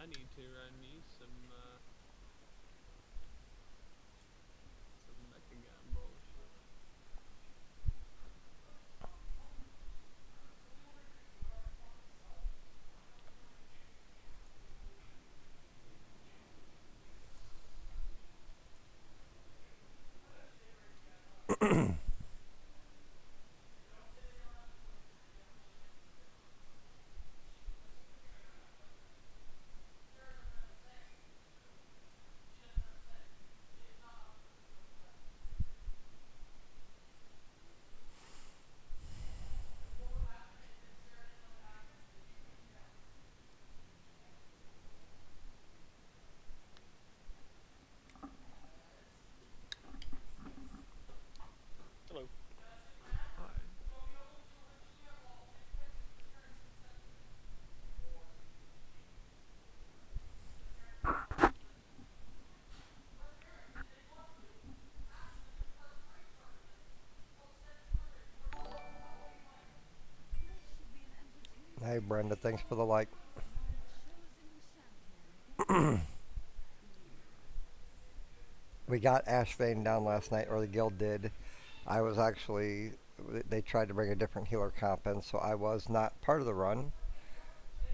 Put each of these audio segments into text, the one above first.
I need to run me some mecha gun bullshit. Hello. Hi. Hey Brenda, thanks for the like. We got Ashvane down last night, or the guild did. I was actually, they tried to bring a different healer comp in, so I was not part of the run.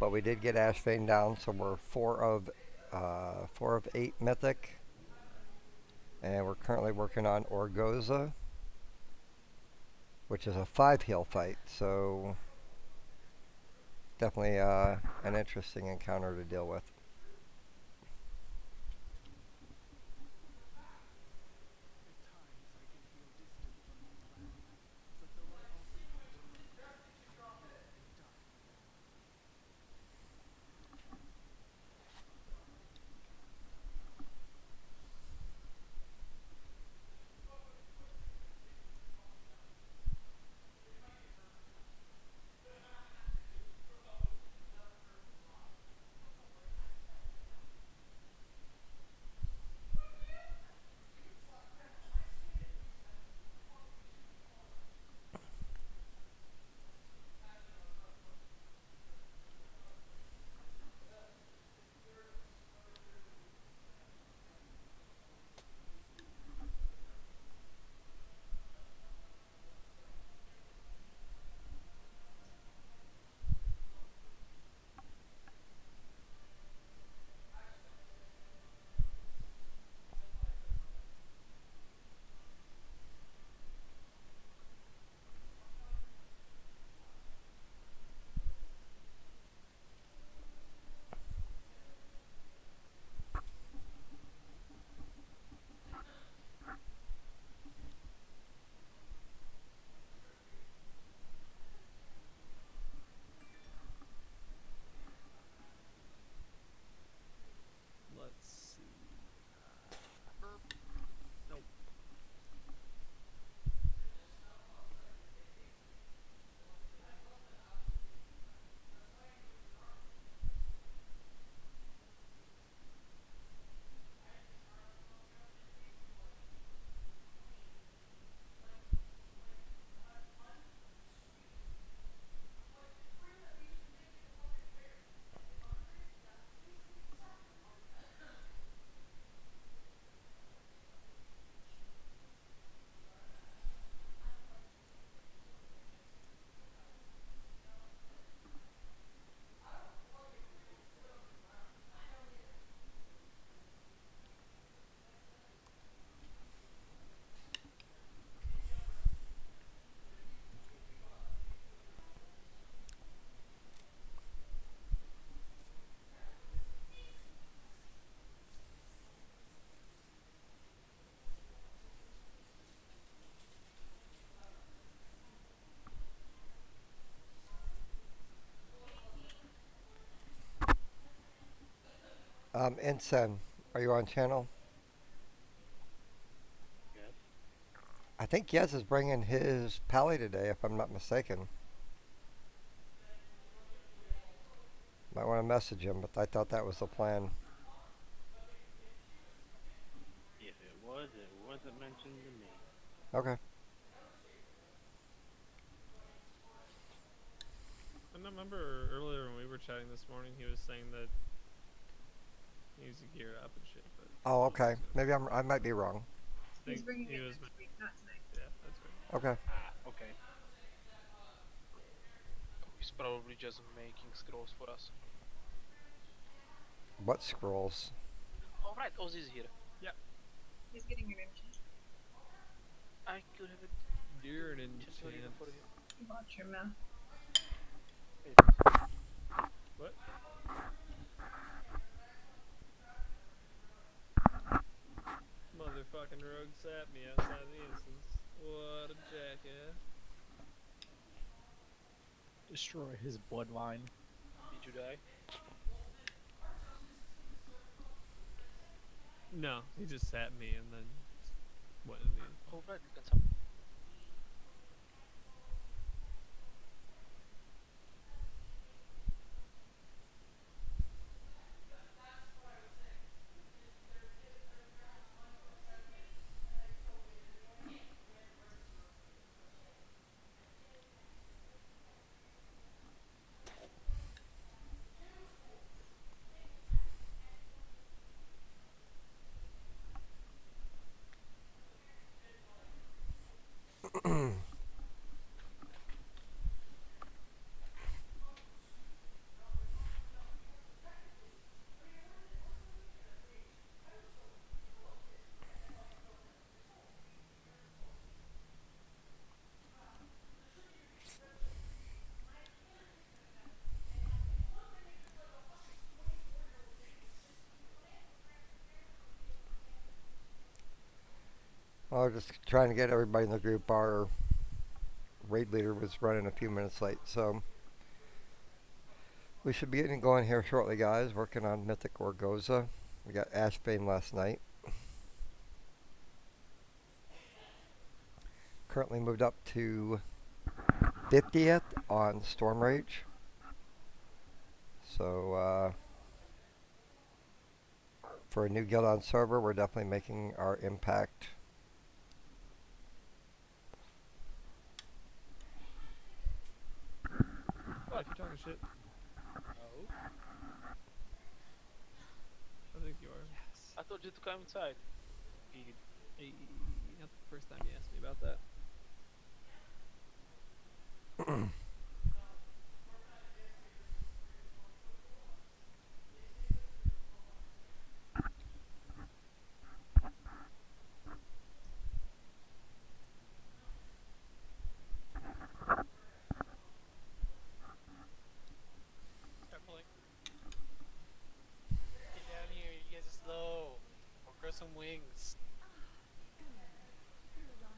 But we did get Ashvane down, so we're 4 of 8 Mythic. And we're currently working on Orgoza, which is a 5 heal fight, so definitely an interesting encounter to deal with. At times I can feel distant from my clan, but though I often continue, I fear the dark within. Let's see. Burp. Nope. Insen, are you on channel? Yes. I think Yez is bringing his pally today, if I'm not mistaken. Might want to message him, but I thought that was the plan. If it was, it wasn't mentioned to me. Okay. I remember earlier when we were chatting this morning, he was saying that He needs to gear up and shit. But Oh, okay. Maybe I might be wrong. He's think bringing he it was. next week, not tonight. Yeah, that's right. Okay. Ah, okay. He's probably just making scrolls for us. What scrolls? Alright, Ozzy's here. He's getting an enchant. I could have You're an a tutorial enchant. for him. Watch him now. What? Motherfucking rogue sat me outside the instance. What a jackass. Destroy his bloodline. Did you die? No, he just sat me and then went in the end. Alright, we can some. Well, just trying to get everybody in the group. Our raid leader was running a few minutes late, so we should be getting going here shortly, guys. Working on Mythic Orgoza. We got Ashbane last night. Currently moved up to 50th on Storm Rage. So, for a new guild on server, we're definitely making our impact. Oh, if you're talking shit, No. I think you are. I told you to come inside. Hey, not the first time you asked me about that. Emily. Get down here, you guys are slow. Or grow some wings.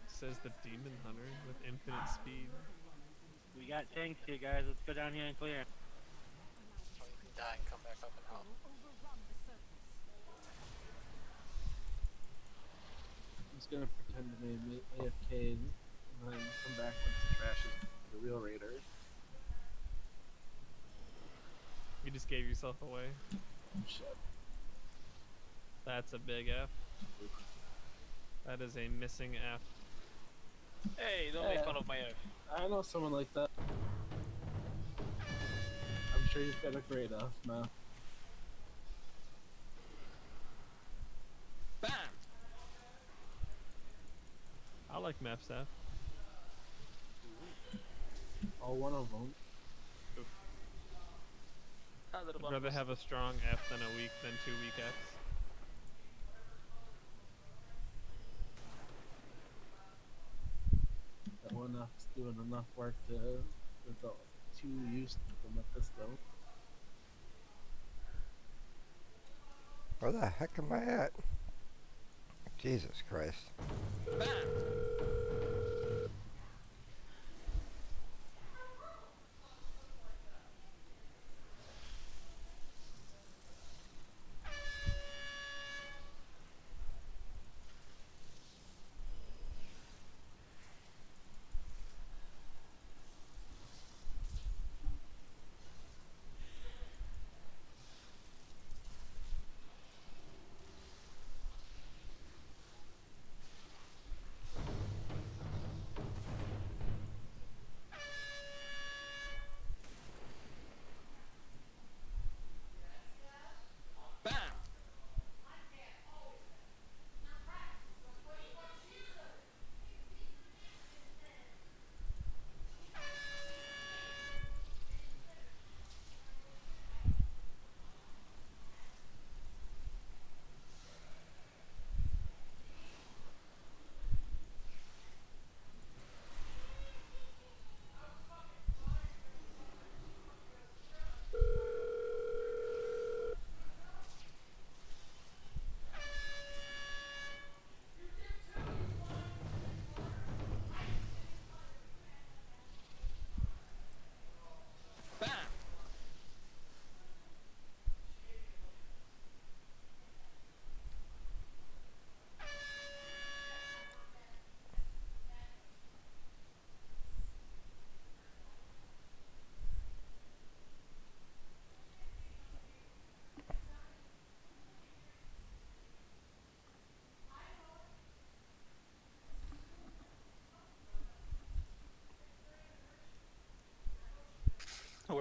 Says the demon hunter with infinite speed. We got tanks here, guys. Let's go down here and clear. Or you can die and come back up and out. I'm just gonna pretend to be AFK and then come back once the trash is the real raider. You just gave yourself away. Oh, shit. That's a big F. That is a missing F. Hey, don't make fun of my F. I know someone like that. I'm sure you've got a great off, man. Bam! I like maps F. All one of them. I'd rather have a strong F than a weak than two weak Fs. That one off's doing enough work to without too used to the Mephisto. Where the heck am I at? Jesus Christ. Bam!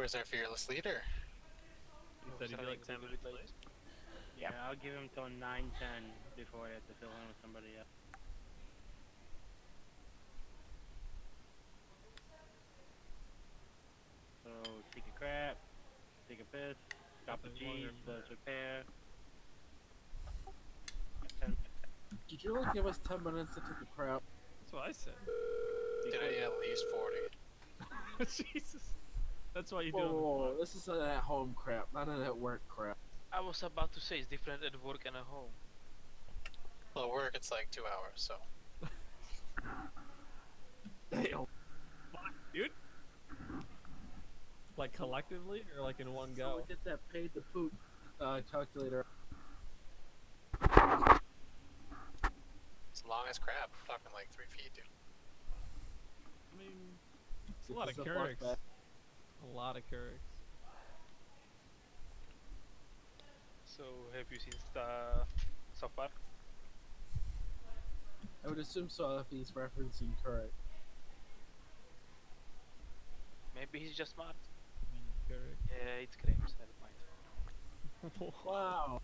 Where's our fearless leader? You said he'd be like 10 Something minutes late. late. Yeah, I'll give him till 9:10 before I have to fill in with somebody else. So take a crap, take a piss, stop the Nothing longer cheese, than let's repair. 10 Did you only give us 10 minutes to take a crap? That's what I said. Did I at least 40? Jesus. That's why you do Whoa, it on whoa, the whoa. clock. This is an at-home crap, not an at-work crap. I was about to say it's different at work and at home. Well, at work it's like 2 hours, so. Damn. Dude. Like collectively or like in one Someone go? get that paid to poop calculator. It's long as crap. I'm talking like 3 feet, dude. I mean, it's a Get lot of this a fuck Keurigs. back. A lot of Keurigs. So have you seen so far? I would assume so if he's referencing current. Maybe he's just smart. Keurig. Yeah, it's creams. Never mind. Wow.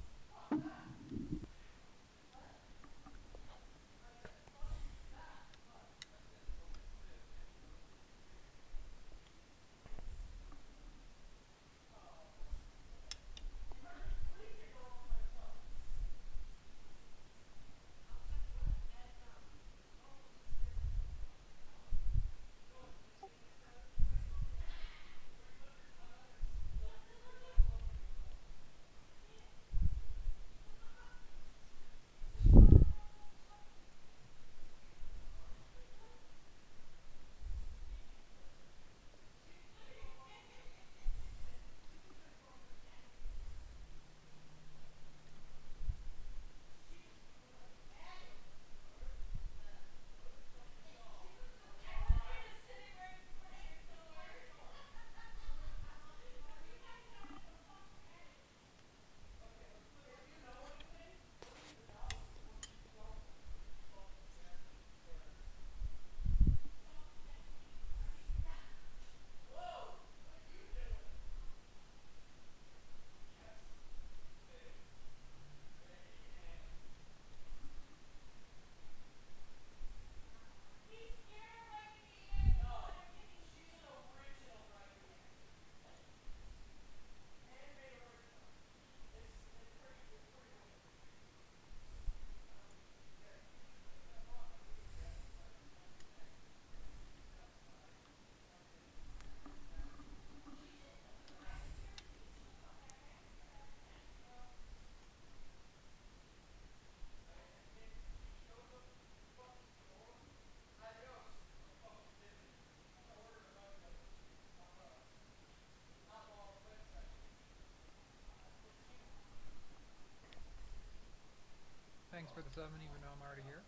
Thanks for the summon, even though I'm already here.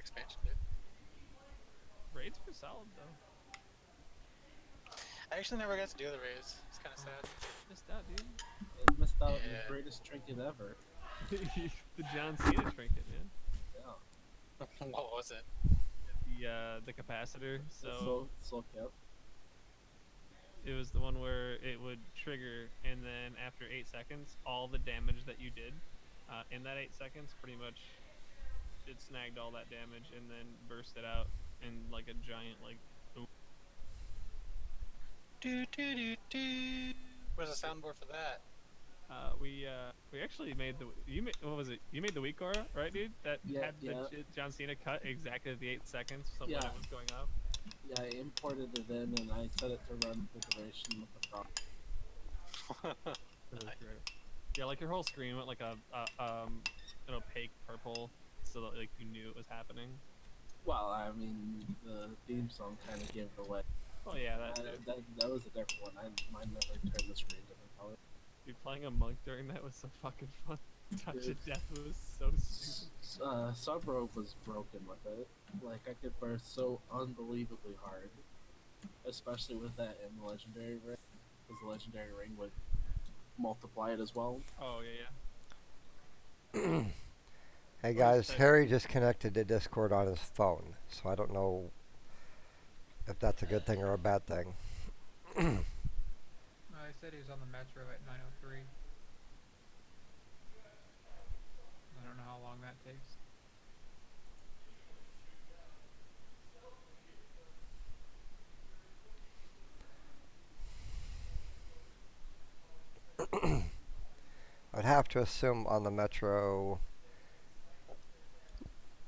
expansion did. Raids were solid though. I actually never got to do the raids. It's kind of sad. Missed out, dude. It missed out on Yeah. the greatest trinket ever. The John Cena trinket, man. Yeah. What was it? The capacitor. So So kept. it was the one where it would trigger, and then after 8 seconds, all the damage that you did in that 8 seconds, pretty much, it snagged all that damage and then burst it out in like a giant like. Do do do do. Where's the soundboard for that? We actually made what was it? You made the weak aura, right, dude? That Yeah, had the yeah. John Cena cut exactly at the 8 seconds when Yeah. it was going up. Yeah, I imported it in and I set it to run the duration of the prompt. That was great. Yeah, like your whole screen went like an opaque purple, so that like you knew it was happening. Well, I mean, the theme song kind of gave it away. Oh yeah, that too. That was a different one. Mine never turned the screen different color. Dude, playing a monk during that was so fucking fun. Touch of Death was so stupid. Sub-Robe was broken with it. Like, I could burst so unbelievably hard. Especially with that in the Legendary Ring. Because the Legendary Ring would multiply it as well. Oh yeah. Hey guys, Harry just connected to Discord on his phone, so I don't know if that's a good thing or a bad thing. I said he was on the metro at 9:03. I don't know how long that takes. I'd have to assume on the metro,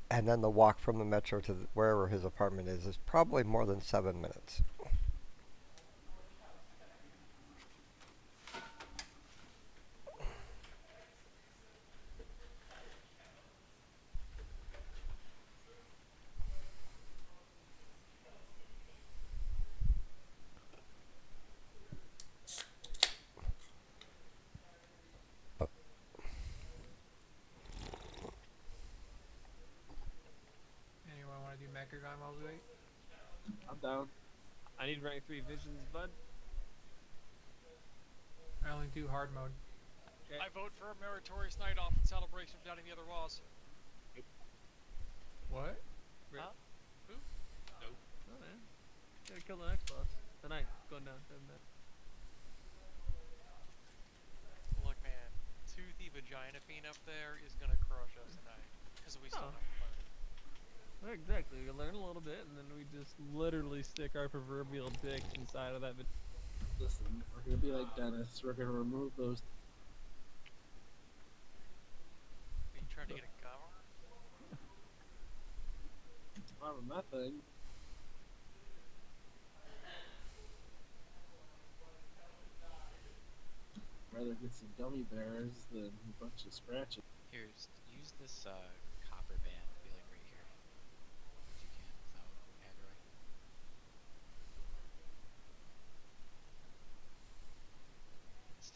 and then the walk from the metro to wherever his apartment is probably more than 7 minutes. Anyone want to do Mechagon while we wait? I'm down. I need rank 3 visions, bud. I only do hard mode. I vote for a meritorious night off in celebration of downing the other Ross. What? Huh? Who? Oh man, gotta kill the next boss tonight. Going down. Look, man, Toothy Vagina Fiend up there is gonna crush us tonight. Because we still Oh. have to learn. Well, exactly. We learn a little bit, and then we just literally stick our proverbial dicks inside of that. Listen, we're gonna be like Dennis. We're gonna remove those. Are you trying to get a cover? Out of nothing. Rather get some gummy bears than a bunch of scratches. Here, use this copper band to be like right here. If you can, without aggroing.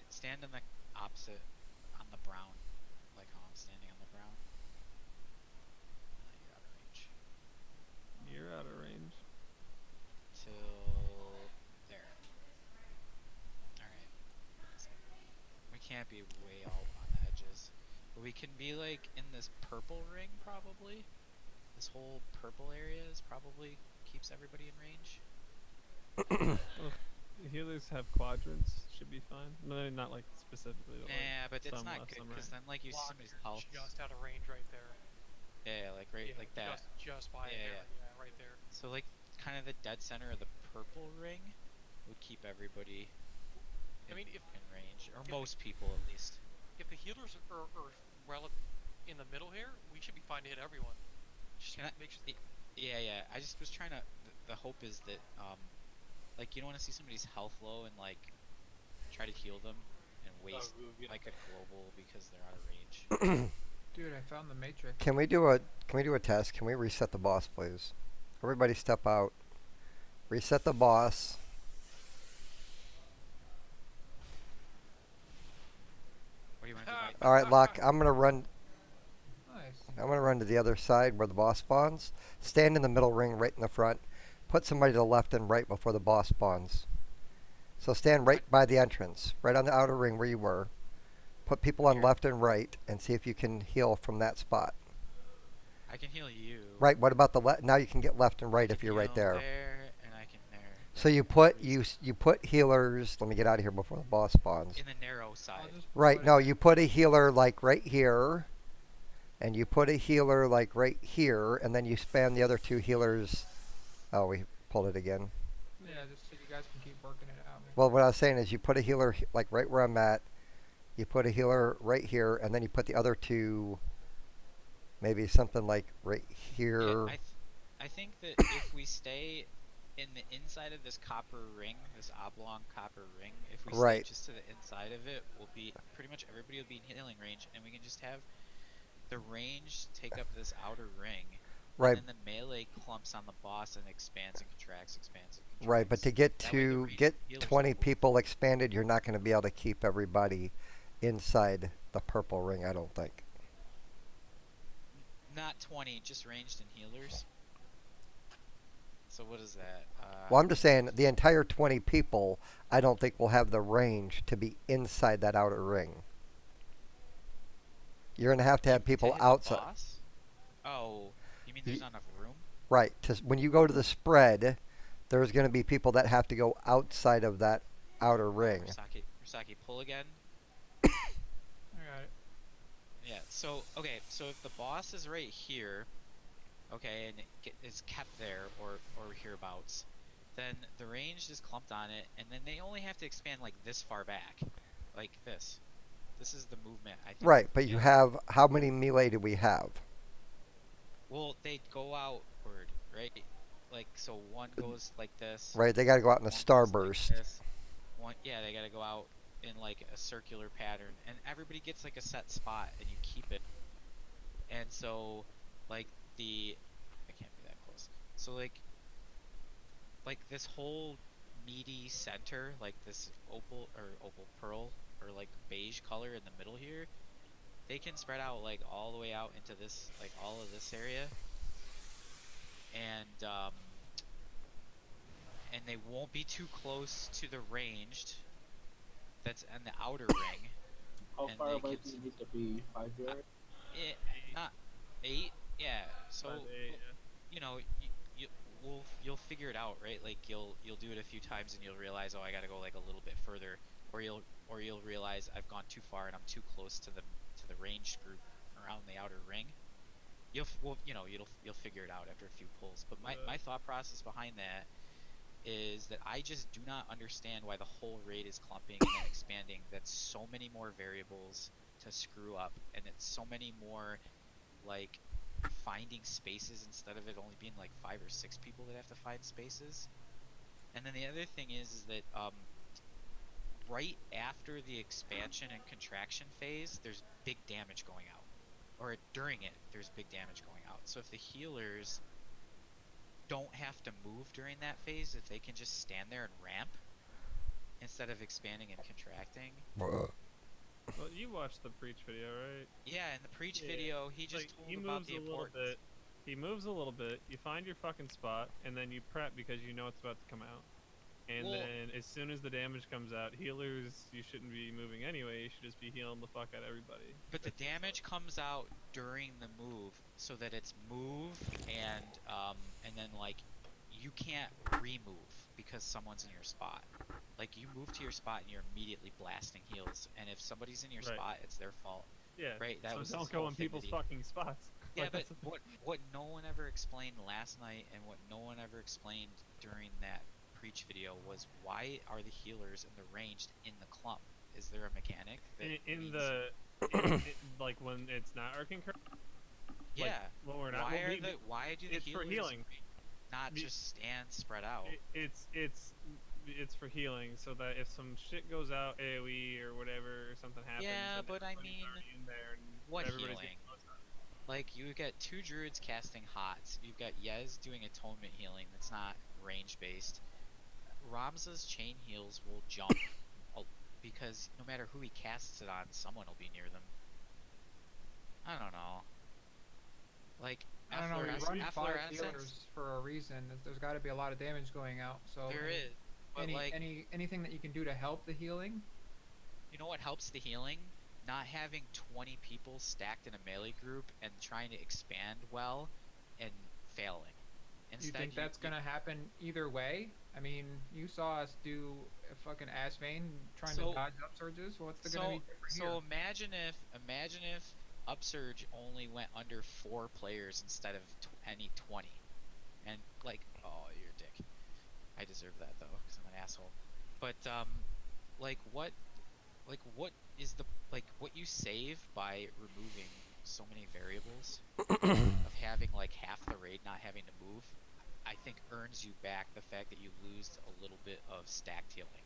Stand in the opposite, on the brown, like how I'm standing on the brown. You're out of range. You're out of range. Till there. Alright. We can't be way out on the edges. But we can be like in this purple ring probably. This whole purple area is probably keeps everybody in range. Healers have quadrants. Should be fine. No, not like specifically. But Yeah, but it's some not left, good some because right. then like you see somebody's health. Just out of range right there. Yeah, like right, Yeah, like that. Just by Yeah, there. Yeah, right there. So like kind of the dead center of the purple ring would keep everybody I mean, if in range, or if most people at least. if the healers are in the middle here, we should be fine to hit everyone. Just Can I- make sure. Yeah. I just was trying to. The hope is that like you don't want to see somebody's health low and like try to heal them and waste like a global because they're out of range. Dude, I found the Matrix. Can we do a test? Can we reset the boss, please? Everybody step out. Reset the boss. What do you want to do? Mike? All right, Locke, I'm gonna run. Nice. I'm gonna run to the other side where the boss spawns. Stand in the middle ring right in the front. Put somebody to the left and right before the boss spawns. So stand right by the entrance, right on the outer ring where you were. Put people on Here. left and right and see if you can heal from that spot. I can heal you. Right, what about the left? Now you can get left and right I if can you're right heal there. and I can there. So you put you put healers. Let me get out of here before the boss spawns. In the narrow side. I'll just Right, put no, it- you put a healer like right here, and you put a healer like right here, and then you spam the other two healers. Oh, we pulled it again. Yeah, just so you guys can keep working it out. Well, what I was saying is you put a healer like right where I'm at. You put a healer right here, and then you put the other two. Maybe something like right here. Yeah, I think that if we stay in the inside of this copper ring, this oblong copper ring, if we Right. stay just to the inside of it, we'll be pretty much everybody will be in healing range, and we can just have the range take up this outer ring, Right. and then the melee clumps on the boss and expands and contracts, expands and contracts. Right, but to get That way the to range get healers don't 20 move. people expanded, you're not going to be able to keep everybody inside the purple ring, I don't think. Not 20, just ranged and healers. So what is that? Well, I'm just saying the entire 20 people, I don't think will have the range to be inside that outer ring. You're going to have to people hit the outside. boss? Oh, you mean there's not enough room? Right. When you go to the spread, there's going to be people that have to go outside of that outer ring. Rasaki, pull again. I got it. Yeah, so, okay, so if the boss is right here, okay, and is kept there, or hereabouts, then the range is clumped on it, and then they only have to expand, like, this far back. Like this. This is the movement, I think. Right, but you have, how many melee do we have? Well, they go outward, right? Like, so one goes like this. Right, they got to go out in a one goes starburst. Like this. Yeah, they gotta go out in, like, a circular pattern, and everybody gets, like, a set spot, and you keep it. And so, like, I can't be that close. So, like this whole meaty center, like this opal pearl, or like beige color in the middle here, they can spread out like all the way out into this, like all of this area, and they won't be too close to the ranged that's in the outer ring. How And far they away can do you need to be? 5 yards? Not 8, yeah. So 5 to 8, yeah. you know, you'll figure it out, right? Like you'll do it a few times and you'll realize, oh, I gotta go like a little bit further, or you'll realize I've gone too far and I'm too close to the ranged group around the outer ring. You'll figure it out after a few pulls. But my thought process behind that is that I just do not understand why the whole raid is clumping and then expanding. That's so many more variables to screw up, and it's so many more, like, finding spaces instead of it only being like 5 or 6 people that have to find spaces. And then the other thing is that right after the expansion and contraction phase, there's big damage going out, or during it there's big damage going out. So if the healers don't have to move during that phase, if they can just stand there and ramp instead of expanding and contracting. Well, you watched the preach video, right? Yeah, in the preach video, he just like, told he about moves the a little importance. bit. He moves a little bit. You find your fucking spot, and then you prep because you know it's about to come out. And Well, then as soon as the damage comes out, healers, you shouldn't be moving anyway. You should just be healing the fuck out of everybody. but the damage comes out during the move, so that it's move and then like you can't remove because someone's in your spot. Like you move to your spot and you're immediately blasting heals, and if somebody's in your Right. spot, it's their fault. Yeah. Right, that so was don't his go whole in thing people's that he- fucking spots. Yeah, Like, but that's- what no one ever explained last night, and what no one ever explained during that preach video, was why are the healers and the ranged in the clump? Is there a mechanic that in means- the like when it's not arcing current. yeah, When we're not. why well, why do the it's for healers healing. not The- just stand spread out? It's for healing, so that if some shit goes out, AOE or whatever, or something happens. Yeah, then but I everybody's mean, already in there and what everybody's healing? getting close up. Like, you've got 2 druids casting hots, you've got Yez doing atonement healing that's not range based. Ramza's chain heals will jump because no matter who he casts it on, someone will be near them. I don't know. Like I don't know. We efflorescence. run 5 Efflorescence. healers for a reason. There's got to be a lot of damage going out. So There is, but like anything that you can do to help the healing. you know what helps the healing? Not having 20 people stacked in a melee group and trying to expand well and failing. You think that's gonna happen either way? I mean, you saw us do a fucking ass vein trying to dodge upsurges. What's gonna be different here? So imagine if upsurge only went under 4 players instead of any 20, and like, oh, you're a dick. I deserve that though, because I'm an asshole. But what is the what you save by removing so many variables of having like half the raid not having to move? I think earns you back the fact that you lose a little bit of stacked healing.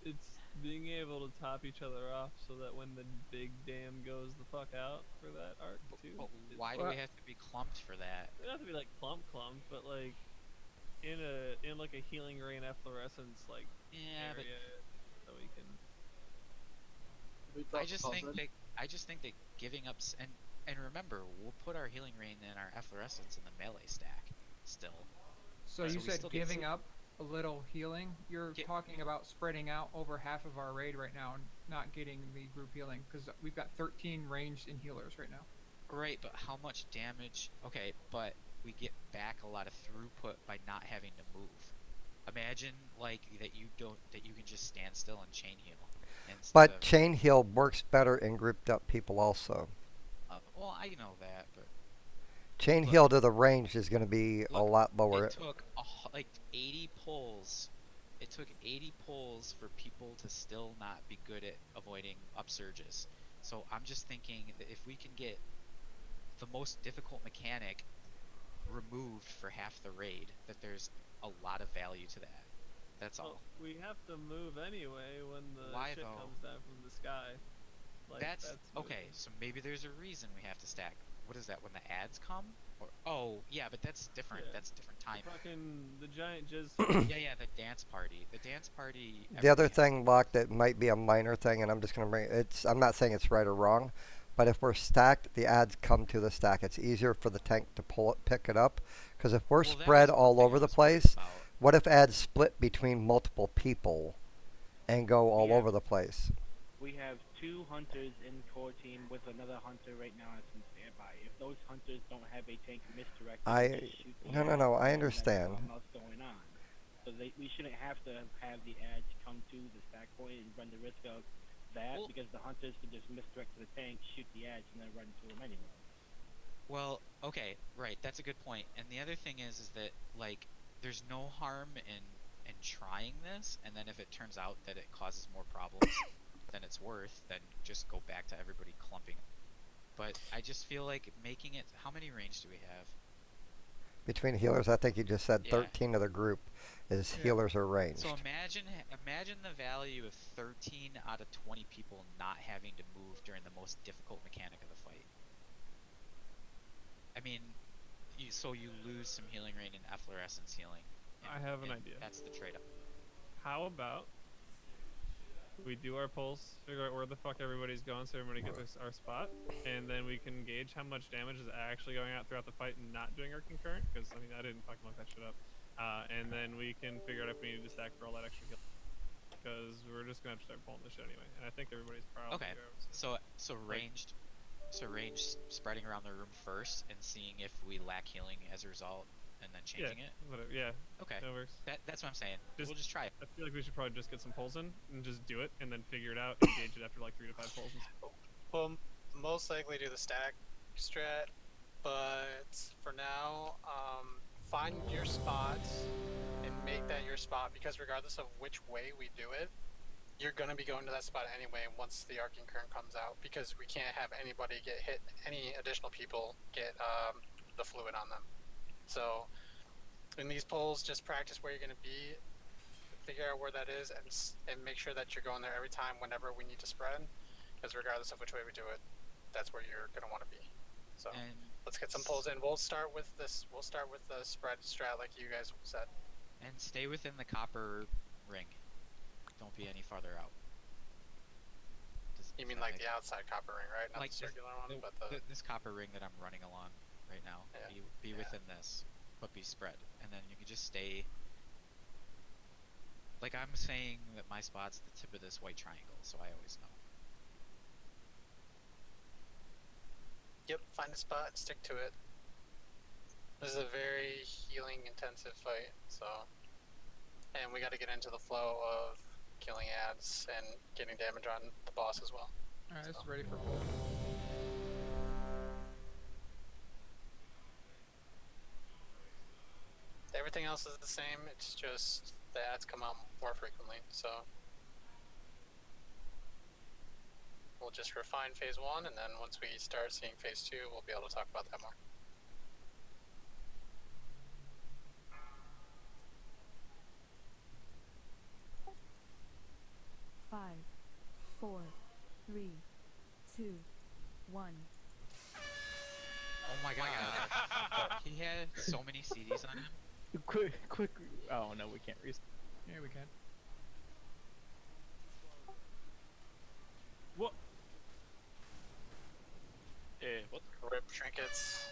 It's being able to top each other off so that when the big dam goes the fuck out for that arc too. But why do we have to be clumped for that? It doesn't have to be like clump, but like in like a healing rain efflorescence like area, so we can. I just think that giving up and remember, we'll put our healing rain and our efflorescence in the melee stack still. So you said giving up a little healing. You're talking about spreading out over half of our raid right now and not getting the group healing because we've got 13 ranged in healers right now. Right, but how much damage? Okay, but we get back a lot of throughput by not having to move. Imagine like that you can just stand still and chain heal. But chain heal works better in grouped up people also. Well, I know that, but chain heal to the range is going to be a lot lower. It took like 80 pulls. It took 80 pulls for people to still not be good at avoiding upsurges. So I'm just thinking that if we can get the most difficult mechanic removed for half the raid, that there's a lot of value to that. That's all. We have to move anyway when the shit comes down from the sky. Like, that's okay. So maybe there's a reason we have to stack. What is that? When the ads come? Or yeah, but that's different. Yeah. That's a different time. The giant jizz. yeah, the dance party. The dance party. The other thing, Locke, that might be a minor thing, and I'm just gonna bring it's. I'm not saying it's right or wrong, but if we're stacked, the ads come to the stack. It's easier for the tank to pick it up, because if we're spread all over the place. What if ads split between multiple people and go all over the place? We have 2 hunters in core team with another hunter right now that's in standby. If those hunters don't have a tank misdirected, no, I understand. What's going on? So we shouldn't have to have the ads come to the stack point and run the risk of that because the hunters can just misdirect to the tank, shoot the ads, and then run to them anyway. Well, okay, right, that's a good point. And the other thing is that like there's no harm in trying this, and then if it turns out that it causes more problems than it's worth, then just go back to everybody clumping. But I just feel like making it. How many range do we have? Between healers, I think you just said 13 of the group is healers are ranged. So imagine the value of 13 out of 20 people not having to move during the most difficult mechanic of the fight. I mean, so you lose some healing rain and efflorescence healing. I have an idea. That's the trade-off. How about we do our pulse, figure out where the fuck everybody's going so everybody gets our spot, and then we can gauge how much damage is actually going out throughout the fight and not doing our concurrent, because, I mean, I didn't fucking look that shit up. And then we can figure out if we need to stack for all that extra heal. Because we're just going to have to start pulling this shit anyway. And I think everybody's probably... Okay, so ranged spreading around the room first and seeing if we lack healing as a result, and then changing it? Whatever, yeah. Okay. That works. That's what I'm saying. We'll just try it. I feel like we should probably just get some pulls in and just do it and then figure it out and gauge it after like 3 to 5 pulls. We'll most likely do the stack strat, but for now, find your spots and make that your spot, because regardless of which way we do it, you're going to be going to that spot anyway once the arcing current comes out, because we can't have anybody get hit, any additional people get the fluid on them. So in these polls, just practice where you're going to be, figure out where that is, and make sure that you're going there every time whenever we need to spread, because regardless of which way we do it, that's where you're going to want to be. So let's get some polls in. We'll start with this. We'll start with the spread strat like you guys said. And stay within the copper ring. Don't be any farther out. You mean that like makes- the outside copper ring, right? Not like the circular one, the- but the. this copper ring that I'm running along right now. Yeah. Be Yeah. within this, but be spread, and then you can just stay. Like I'm saying that my spot's the tip of this white triangle, so I always know. Yep, find a spot, stick to it. This is a very healing intensive fight, so. And we gotta get into the flow of killing ads and getting damage on the boss as well. Alright, this is ready for pull. Everything else is the same, it's just the ads come out more frequently, so. We'll just refine phase 1, and then once we start seeing phase 2, we'll be able to talk about that more. Five, 4, 3, 2, 1. Oh my god! He had so many CDs on him. Quick. Oh no, we can't reset. Yeah, we can. What? What? Rip trinkets.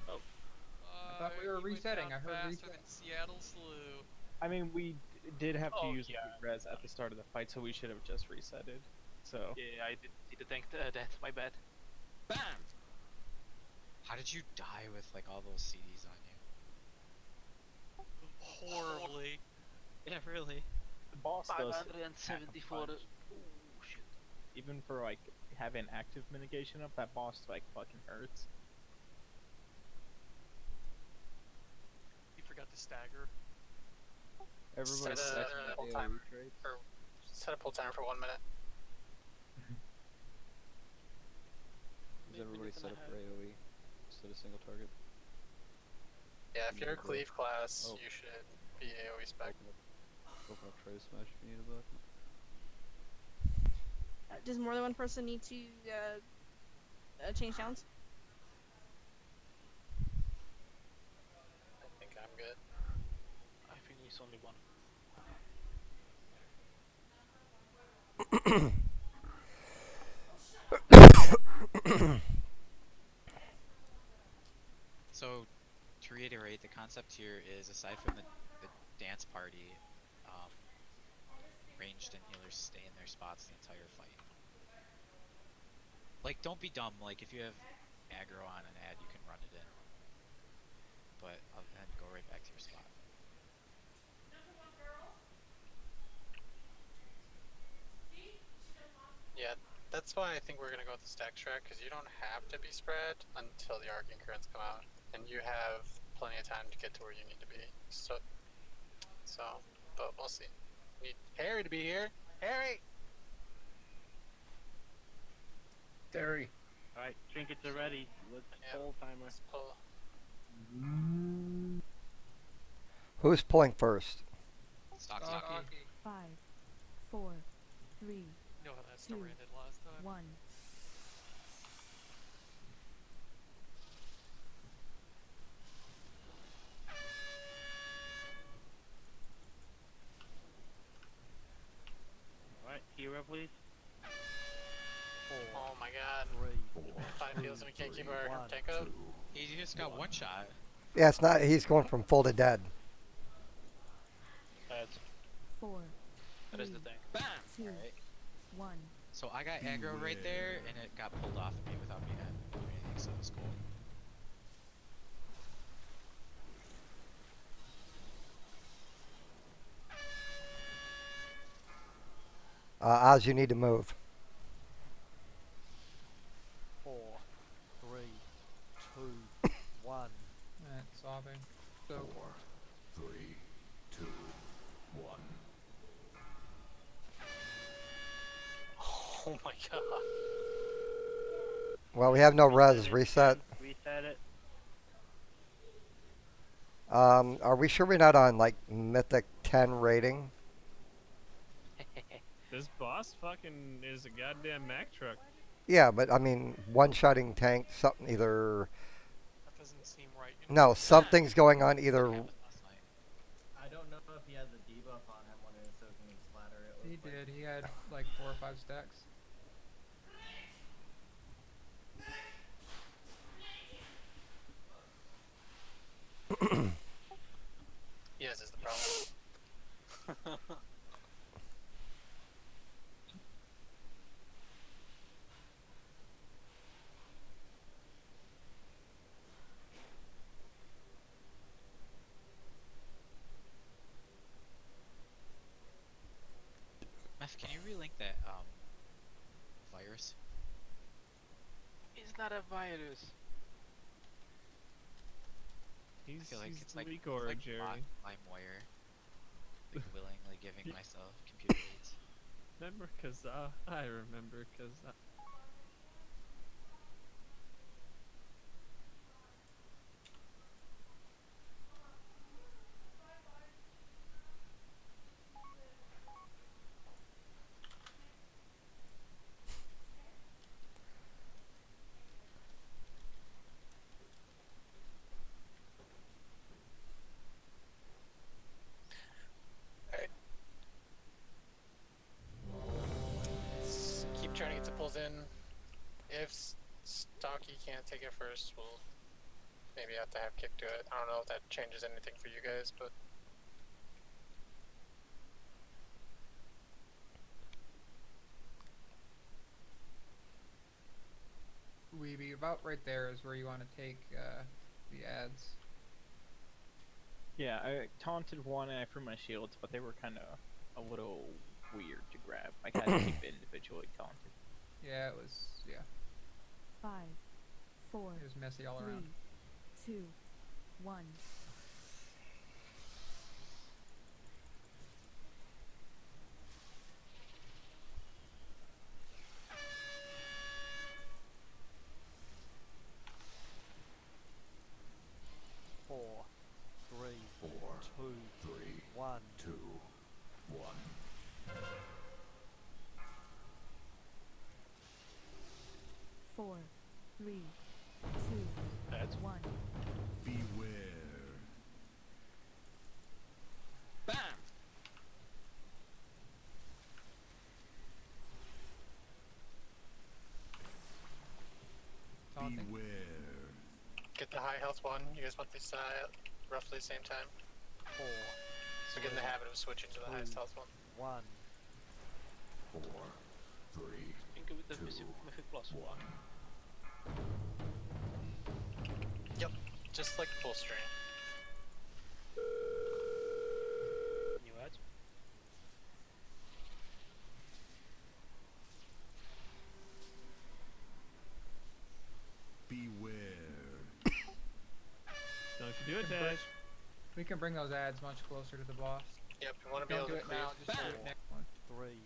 I thought we were he went resetting. down I heard faster reset. than Seattle slew. I mean, we did have to Oh, use yeah. the res at the start of the fight, so we should have just resetted. So. Yeah, I did think that. My bad. Bam! How did you die with like all those CDs on you? Horribly. Yeah, really. The boss does 574. pack a punch. Oh shit. Even for like having active mitigation up, that boss like fucking hurts. He forgot to stagger. Everybody Set sucks a at pull AoE timer, trades. or set a pull timer for 1 minute. Does everybody set up for AoE instead of single target? Yeah, if you're a cleave class, Oh. you should be AoE spec. Open up Trace Smash if you need a buck. Does more than one person need to change sounds? I think I'm good. I think it's only one. So, to reiterate, the concept here is aside from the dance party, ranged and healers stay in their spots the entire fight. Like, don't be dumb. Like, if you have aggro on an ad, you can run it in. But then go right back to your spot. Yeah, that's why I think we're gonna go with the stack strat, because you don't have to be spread until the arcane currents come out, and you have plenty of time to get to where you need to be. So, but we'll see. Need Harry to be here. Harry. Terry. Alright, trinkets are ready. Let's pull timer. Let's pull. Who's pulling first? Stocky. 5, 4, 3, You know how that 2, story ended last time. 1. Alright, hero please. Oh my god. 5 heals and we can't keep our tank up. He just got one shot. Yeah, it's not. He's going from full to dead. That's 4, that is the thing. Bam! 2, Alright. 1. So I got aggro right there, and it got pulled off of me without me doing anything, so it was cool. Oz, you need to move. 4, 3, 2, 1. Alright, sobbing. So 4, 3, 2, 1. Oh my god. Well, we have no res. Reset. Reset it. Are we sure we're not on like Mythic 10 rating? This boss fucking is a goddamn Mack truck. Yeah, but I mean, one-shotting tank, something either. That doesn't seem right. No, something's going on either. I don't know if he had the debuff on him when he was soaking his splatter. It he looked like did. He had like 4 or 5 stacks. Yes, is the problem. Meth, can you relink that virus? It's not a virus. I feel like He's it's like Recore, Jerry. LimeWire. Like willingly giving myself computer aids. Remember Kazaa? I remember Kazaa. Alright. Let's keep trying to get the pulls in. If Stocky can't take it first, we'll maybe have to have Kick do it. I don't know if that changes anything for you guys, but Weeby, about right there is where you want to take the ads. Yeah, I taunted one and I threw my shields, but they were kind of a little weird to grab. Like, I had to keep it individually taunted. Yeah, it was, yeah. 5, 4, It was messy all 3, around. 2, 1. Four, three, Four, two, three, one. 2, 1. 4, 3, 2, That's 1. Beware. Bam! Taunting. Beware. get the high health one. You guys want these at roughly the same time. Four, So get in the habit of switching to the highest health one. one. 4, 3, Think with the 2, Mythic plus 1. Yep, just like full string. New ads? Beware. Don't you do it, Tash. We can bring those ads much closer to the boss. Yep, you want to be Don't able do to it clear. now, just do it next one. Three,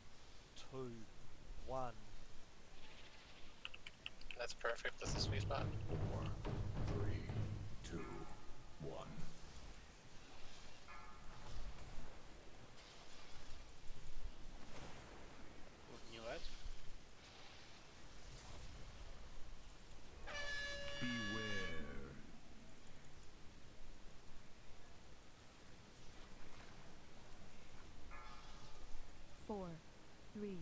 two, one. That's perfect. That's the sweet spot. 4, 3, 2, 1. New ads? Beware. 4, 3,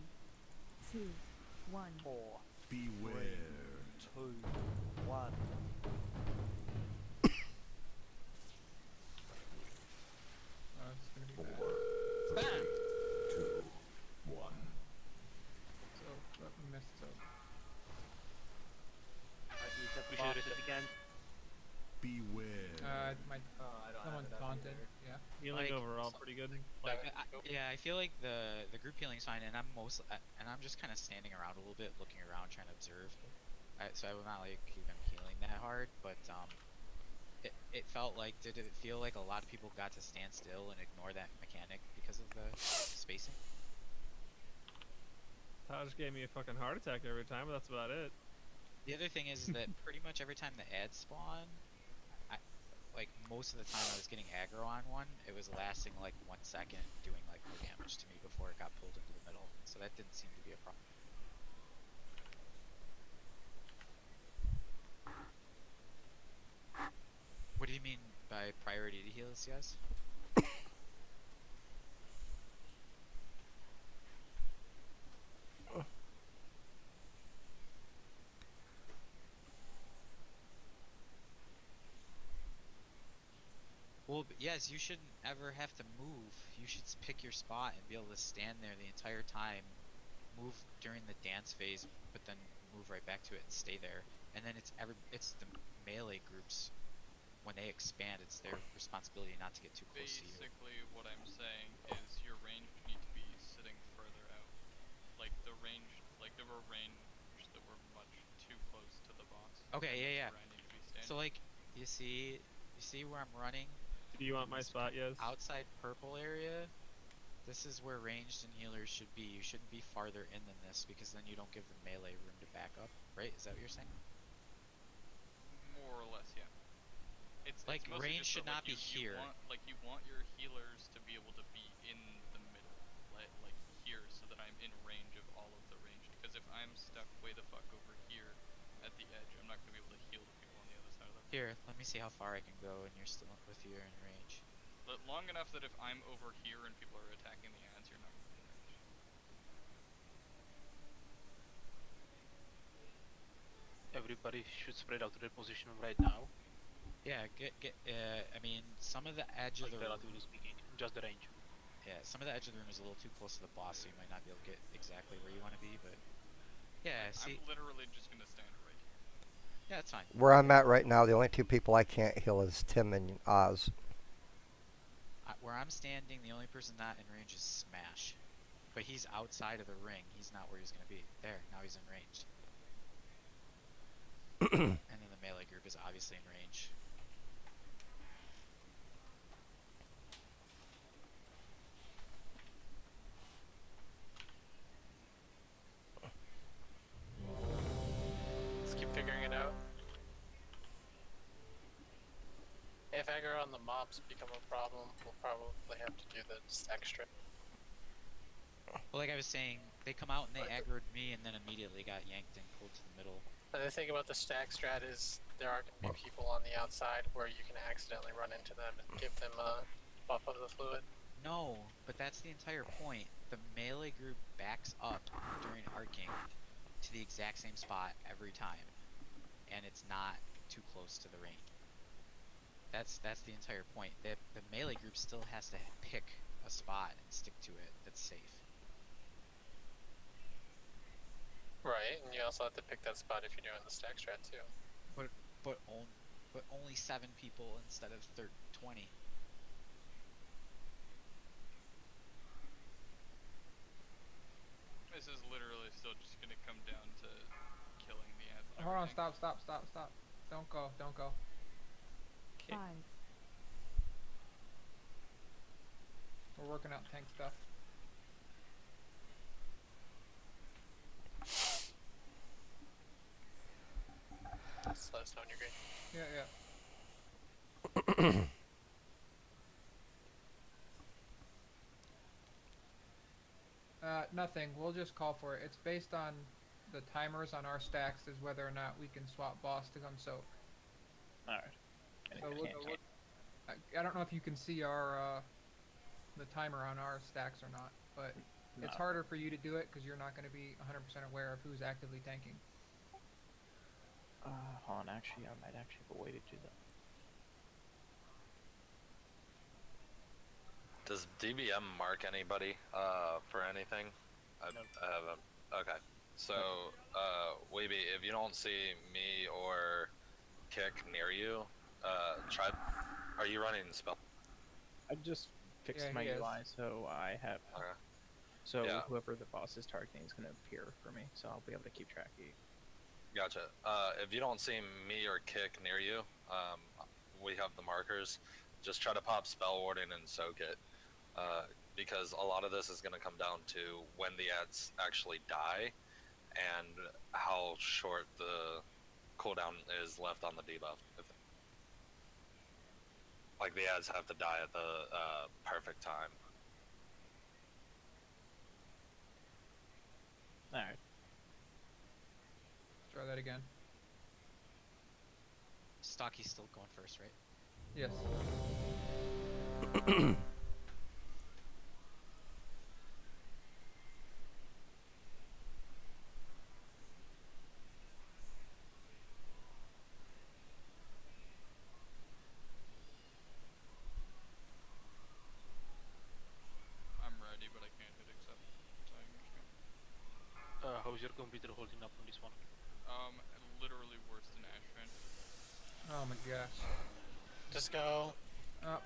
2, 1. Four, Beware. two, one. Oh, it's gonna be 4, bad. 3, 2, 1. So, but we missed so. We should reset again. Beware. My someone taunted. Yeah. Healing Like- overall pretty good. Yeah, I feel like the group healing's fine, and I'm just kind of standing around a little bit, looking around, trying to observe. So I'm not like even healing that hard, but it felt like did it feel like a lot of people got to stand still and ignore that mechanic because of the spacing? Taj gave me a fucking heart attack every time, but that's about it. The other thing is that pretty much every time the ads spawn, like most of the time I was getting aggro on one, it was lasting like 1 second, doing like no damage to me before it got pulled into the middle. So that didn't seem to be a problem. What do you mean by priority to heals, yes? Well, yes, you shouldn't ever have to move. You should pick your spot and be able to stand there the entire time, move during the dance phase, but then move right back to it and stay there. And then it's the melee groups. When they expand, it's their responsibility not to get too close to you. Basically, what I'm saying is your range would need to be sitting further out. Like there were range that were much too close to the boss. Okay, yeah. Where I need to be standing. So like, you see where I'm running? Do you want my spot? Yes. Outside purple area. This is where ranged and healers should be. You shouldn't be farther in than this because then you don't give the melee room to back up, right? Is that what you're saying? More or less, yeah. It's like range should not be here. You want your healers to be able to be in the middle, like here, so that I'm in range of all of the range. Because if I'm stuck way the fuck over here at the edge, I'm not gonna be able to heal the people on the other side of the. Here, let me see how far I can go, and you're still in range. But long enough that if I'm over here and people are attacking the ads, you're not gonna be in range. Everybody should spread out to their position right now. Yeah, I mean, some of the edge of the room, relatively speaking, just the range. Yeah, some of the edge of the room is a little too close to the boss, so you might not be able to get exactly where you want to be, but yeah, see. I'm literally just gonna stand right here. Yeah, that's fine. Where I'm at right now, the only two people I can't heal is Tim and Oz. Where I'm standing, the only person not in range is Smash, but he's outside of the ring. He's not where he's gonna be. There, now he's in range. And then the melee group is obviously in range. Let's keep figuring it out. If aggro on the mobs become a problem, we'll probably have to do this extra. Well, like I was saying, they come out and they aggroed me and then immediately got yanked and pulled to the middle. The thing about the stack strat is there are going to be people on the outside where you can accidentally run into them and give them a buff of the fluid. No, but that's the entire point. The melee group backs up during arcing to the exact same spot every time, and it's not too close to the range. That's the entire point. The melee group still has to pick a spot and stick to it that's safe. Right, and you also have to pick that spot if you're doing the stack strat too. But only 7 people instead of 20. This is literally still just gonna come down to killing the ads. Hold on, stop. Don't go. 5. We're working out tank stuff. Just let us know when you're great. Yeah. Nothing. We'll just call for it. It's based on the timers on our stacks as whether or not we can swap boss to come soak. Alright. So I don't know if you can see our the timer on our stacks or not, but it's harder for you to do it because you're not going to be 100% aware of who's actively tanking. Hold on, actually, I might actually have a way to do that. Does DBM mark anybody for anything? I haven't. Okay. So, Weeby, if you don't see me or Kick near you, try. Are you running spell? I just fixed my UI, so I have. Okay. So whoever the boss is targeting is going to appear for me, so I'll be able to keep track of you. Gotcha. If you don't see me or Kick near you, we have the markers. Just try to pop spell warding and soak it. Because a lot of this is going to come down to when the ads actually die and how short the cooldown is left on the debuff. Like the ads have to die at the perfect time. Alright. Try that again. Stocky's still going first, right? Yes. How's your computer holding up on this one? Literally worse than Ashfin. Oh my gosh. Just go. Oh,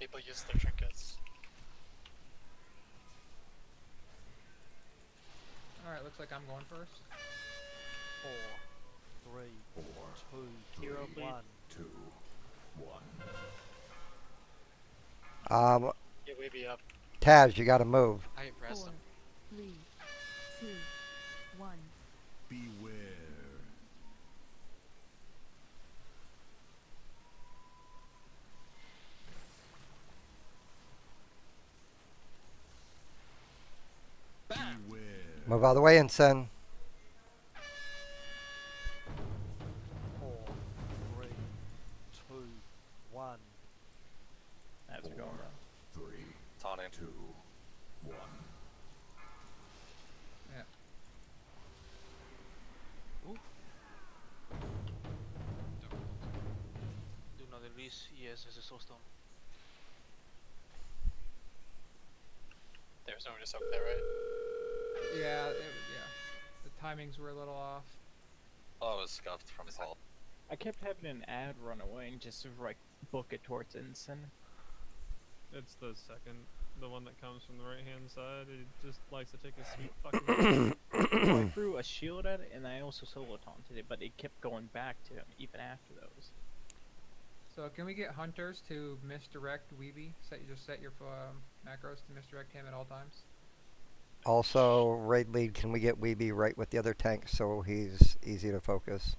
People use their trinkets. Alright, looks like I'm going first. 4, 3, 2, Hero, please. 1. 2, 1. Get Weeby up. Taz, you gotta move. I pressed him. 3, 2, 1. Beware. Beware. Move out of the way, Ensign. 4, 3, 2, 1. That's going wrong. 3, taunting. 2, 1. Yeah. Do not release. Yes, as a soulstone. There's nowhere to soak there, right? Yeah, the timings were a little off. Oh, it was scuffed from Paul. I kept having an ad run away and just sort of like book it towards Ensign. It's the second, the one that comes from the right hand side. It just likes to take a sweet fucking. I threw a shield at it and I also solo taunted it, but it kept going back to him even after those. So can we get hunters to misdirect Weeby? Just set your macros to misdirect him at all times. Also, raid lead, can we get Weeby right with the other tank so he's easy to focus?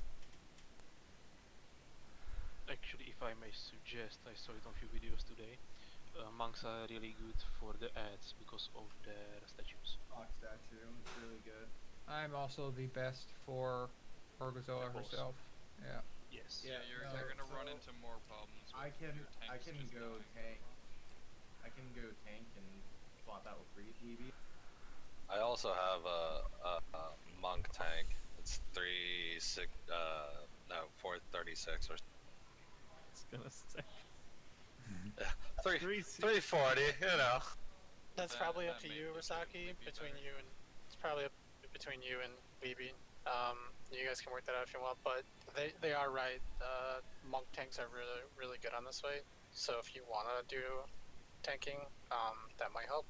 Actually, if I may suggest, I saw it on a few videos today. Monks are really good for the ads because of their statues. Ox statue is really good. I'm also the best for Orgozoa Boss. herself. Yeah. Yes. Yeah, you're gonna run into more problems. I With can your tanks just go dying. tank. I can go tank and swap out with Weeby. I also have a monk tank. It's 436 or. It's gonna say. Yeah, 340. You know. That's probably up to you, Rasaki. It's probably up between you and Weeby. You guys can work that out if you want, but they are right. Monk tanks are really good on this fight. So if you wanna do tanking, that might help.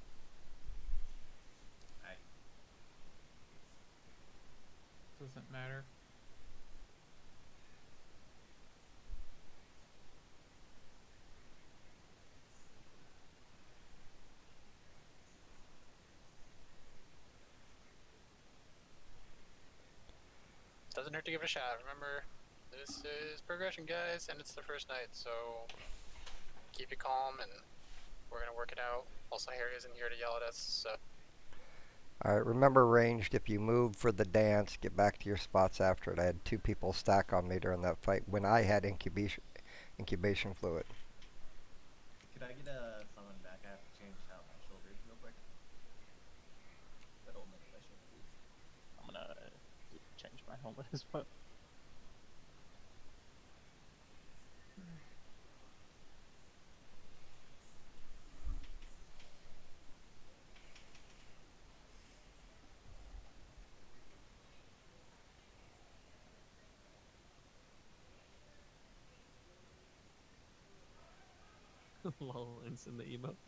Doesn't matter. Doesn't hurt to give it a shot. Remember, this is progression, guys, and it's the first night, so keep it calm, and we're gonna work it out. Also, Harry isn't here to yell at us, so. Alright, remember ranged, if you move for the dance, get back to your spots after it. I had 2 people stack on me during that fight when I had incubation fluid. Could I get someone back? I have to change out my shoulders real quick. That'll make my shoulders. I'm gonna change my helmet as well. Lol, Ensign the emote.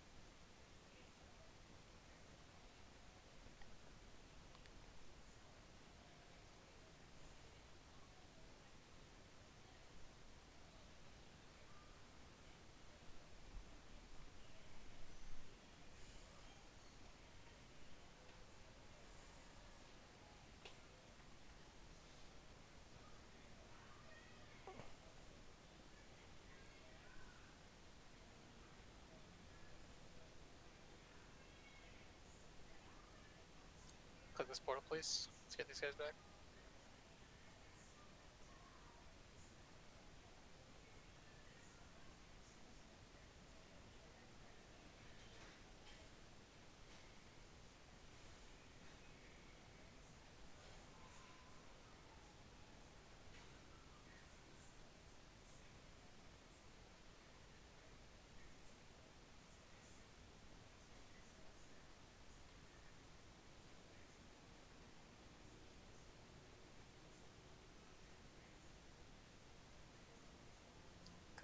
Click this portal, please. Let's get these guys back.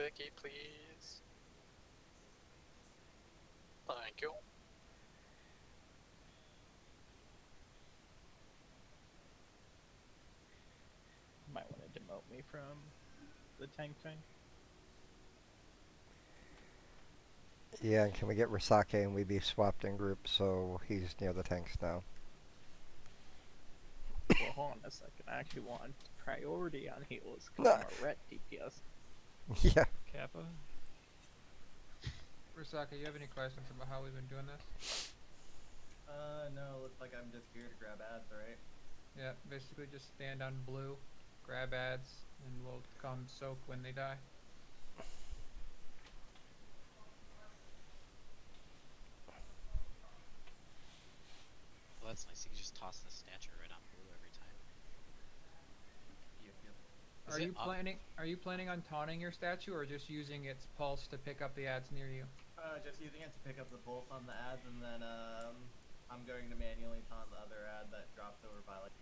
quickie, please. Thank you. Might want to demote me from the tank thing. Yeah, and can we get Risake and we be swapped in groups so he's near the tanks now? Well, hold on a second. I actually want priority on heals because I'm a ret DPS. Yeah. Kappa? Risaka, you have any questions about how we've been doing this? No, looks like I'm just here to grab ads, right? Yeah, basically just stand on blue, grab ads, and we'll come soak when they die. Well, that's nice. You can just toss the snatcher right on blue every time. Yep, yep. Are you planning on taunting your statue or just using its pulse to pick up the ads near you? Just using it to pick up the pulse on the ads, and then I'm going to manually taunt the other ad that drops over by like.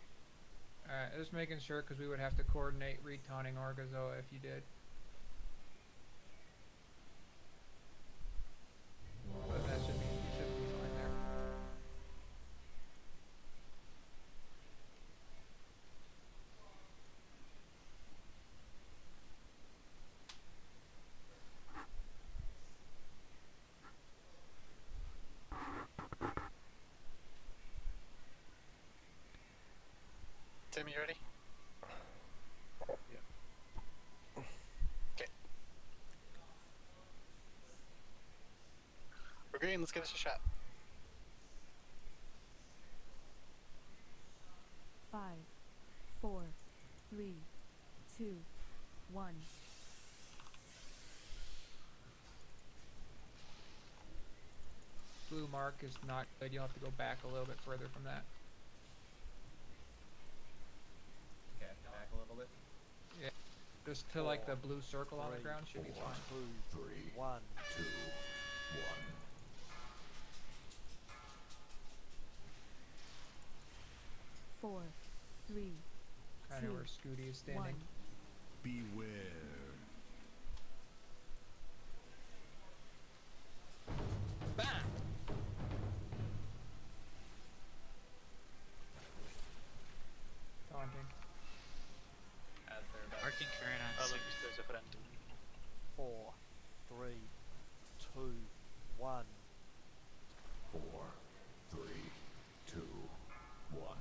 Alright, just making sure because we would have to coordinate re-taunting Orgazoa if you did. But that should be, you should be fine there. Tim, you ready? Yeah. Okay. We're green, let's give this a shot. 5, 4, 3, 2, 1. Blue mark is not good. You'll have to go back a little bit further from that. Okay, back a little bit. Yeah, just to like the blue circle on the ground should be fine. 2, 3, 1, 2, 1. 4, 3, Kind of where Scooty is standing. 1. Beware. Taunting. As they're about. Arcing current on Alex, six. there's a friend. 4, 3, 2, 1. 4, 3, 2, 1.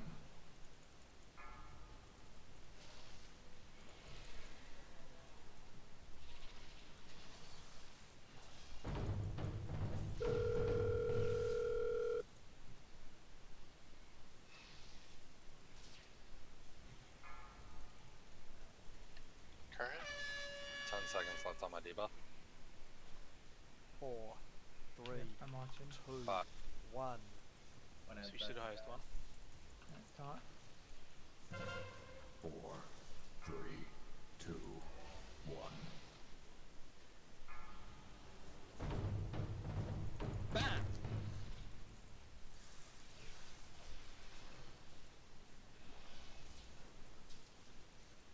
Current. 10 seconds left on my debuff. 4, 3, I'm watching. 2, Five. 1. Switch to the highest one. Taunt. 4, 3, 2, 1.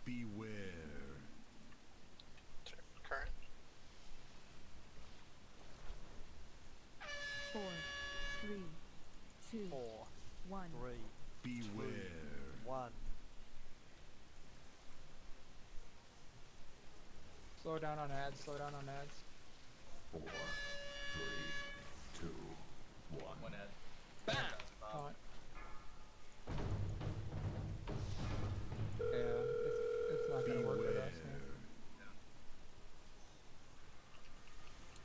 Beware. Current. 4, 3, 2, 4, 1. 3, Beware. 1. Slow down on ads, slow down on ads. 4, 3, 2, 1. One ad. Taunt. Yeah, it's not gonna work with us, man.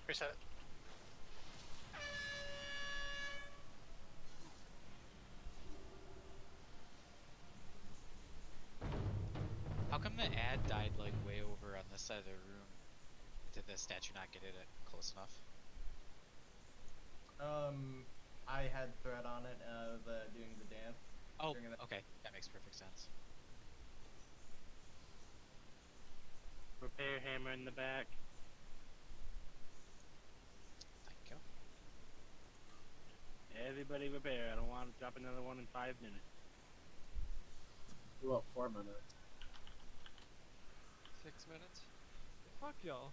Reset it. How come the ad died like way over on this side of the room? Did the statue not get it close enough? I had thread on it of doing the dance. Oh, during the- okay. That makes perfect sense. Repair hammer in the back. Thank you. Everybody repair. I don't want to drop another one in 5 minutes. About 4 minutes. 6 minutes. Fuck y'all.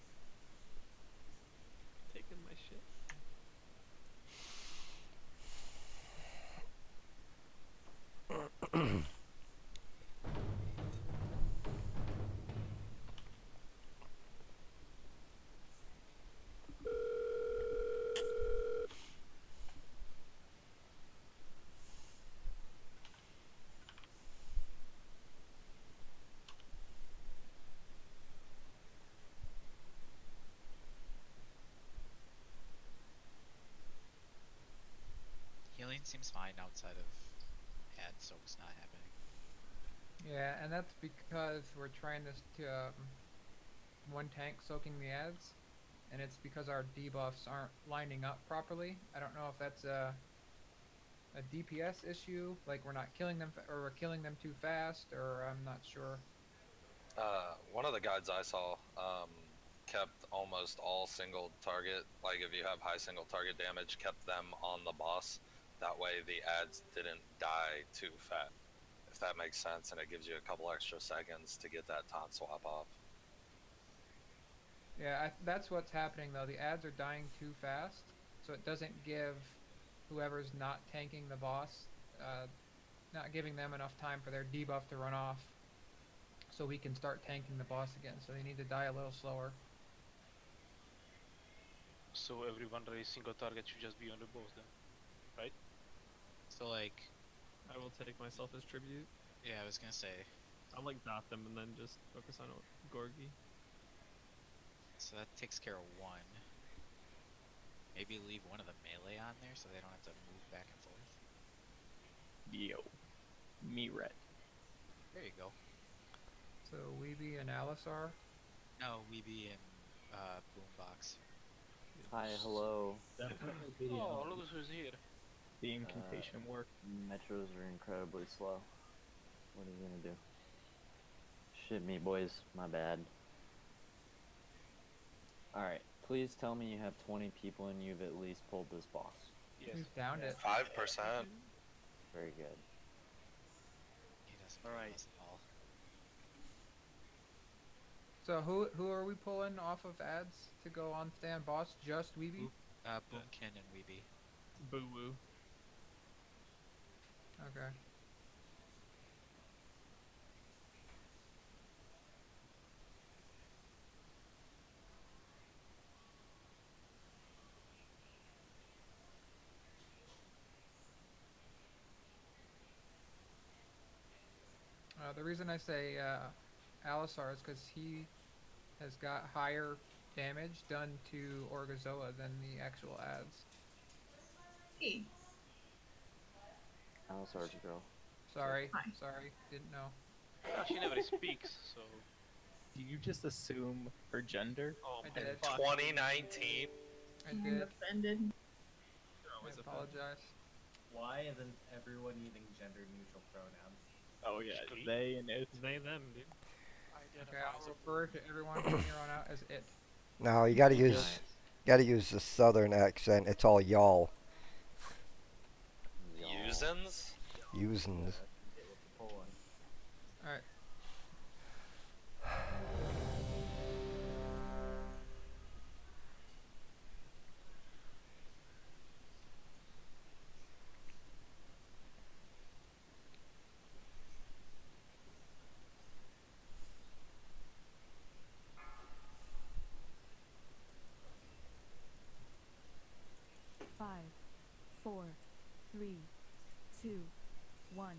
healing seems fine outside of ad soaks not happening. Yeah, and that's because we're trying this to one tank soaking the ads, and it's because our debuffs aren't lining up properly. I don't know if that's a DPS issue, like we're not killing them or we're killing them too fast, or I'm not sure. One of the guides I saw kept almost all single target, like if you have high single target damage, kept them on the boss. That way the ads didn't die too fast, if that makes sense, and it gives you a couple extra seconds to get that taunt swap off. Yeah, that's what's happening though. The ads are dying too fast, so it doesn't give whoever's not tanking the boss, not giving them enough time for their debuff to run off, so we can start tanking the boss again. So they need to die a little slower. So everyone raised single target should just be on the boss then, right? So like, I will take myself as tribute. yeah, I was gonna say. I'll like dot them and then just focus on Gorgie. So that takes care of one. Maybe leave one of the melee on there so they don't have to move back and forth. Yo. Me red. There you go. So Weeby and Alisar. No, Weeby and Boombox. Hi, hello. Definitely video. Oh, look who's here. The incantation worked. Metros are incredibly slow. What are you gonna do? Shit me, boys. My bad. Alright, please tell me you have 20 people and you've at least pulled this boss. Yes. We've downed it. 5%. Very good. Alright. So who are we pulling off of ads to go on stand boss? Just Weeby? Boomkin and Weeby. Boo woo. Okay. The reason I say Alisar is because he has got higher damage done to Orgazoa than the actual ads. Hey. Alisar's a girl. Sorry, Hi. sorry, didn't know. Ah, she never speaks, so. Do you just assume her gender? Oh I my did. fuck. 2019. I I'm did. offended. I apologize. Why isn't everyone using gender neutral pronouns? Oh yeah, they and it. They, them, dude. Okay, I'll refer to everyone from here on out as it. No, you gotta use the southern accent. It's all y'all. Usins? Usins. Alright. Five, 4, 3, 2, 1.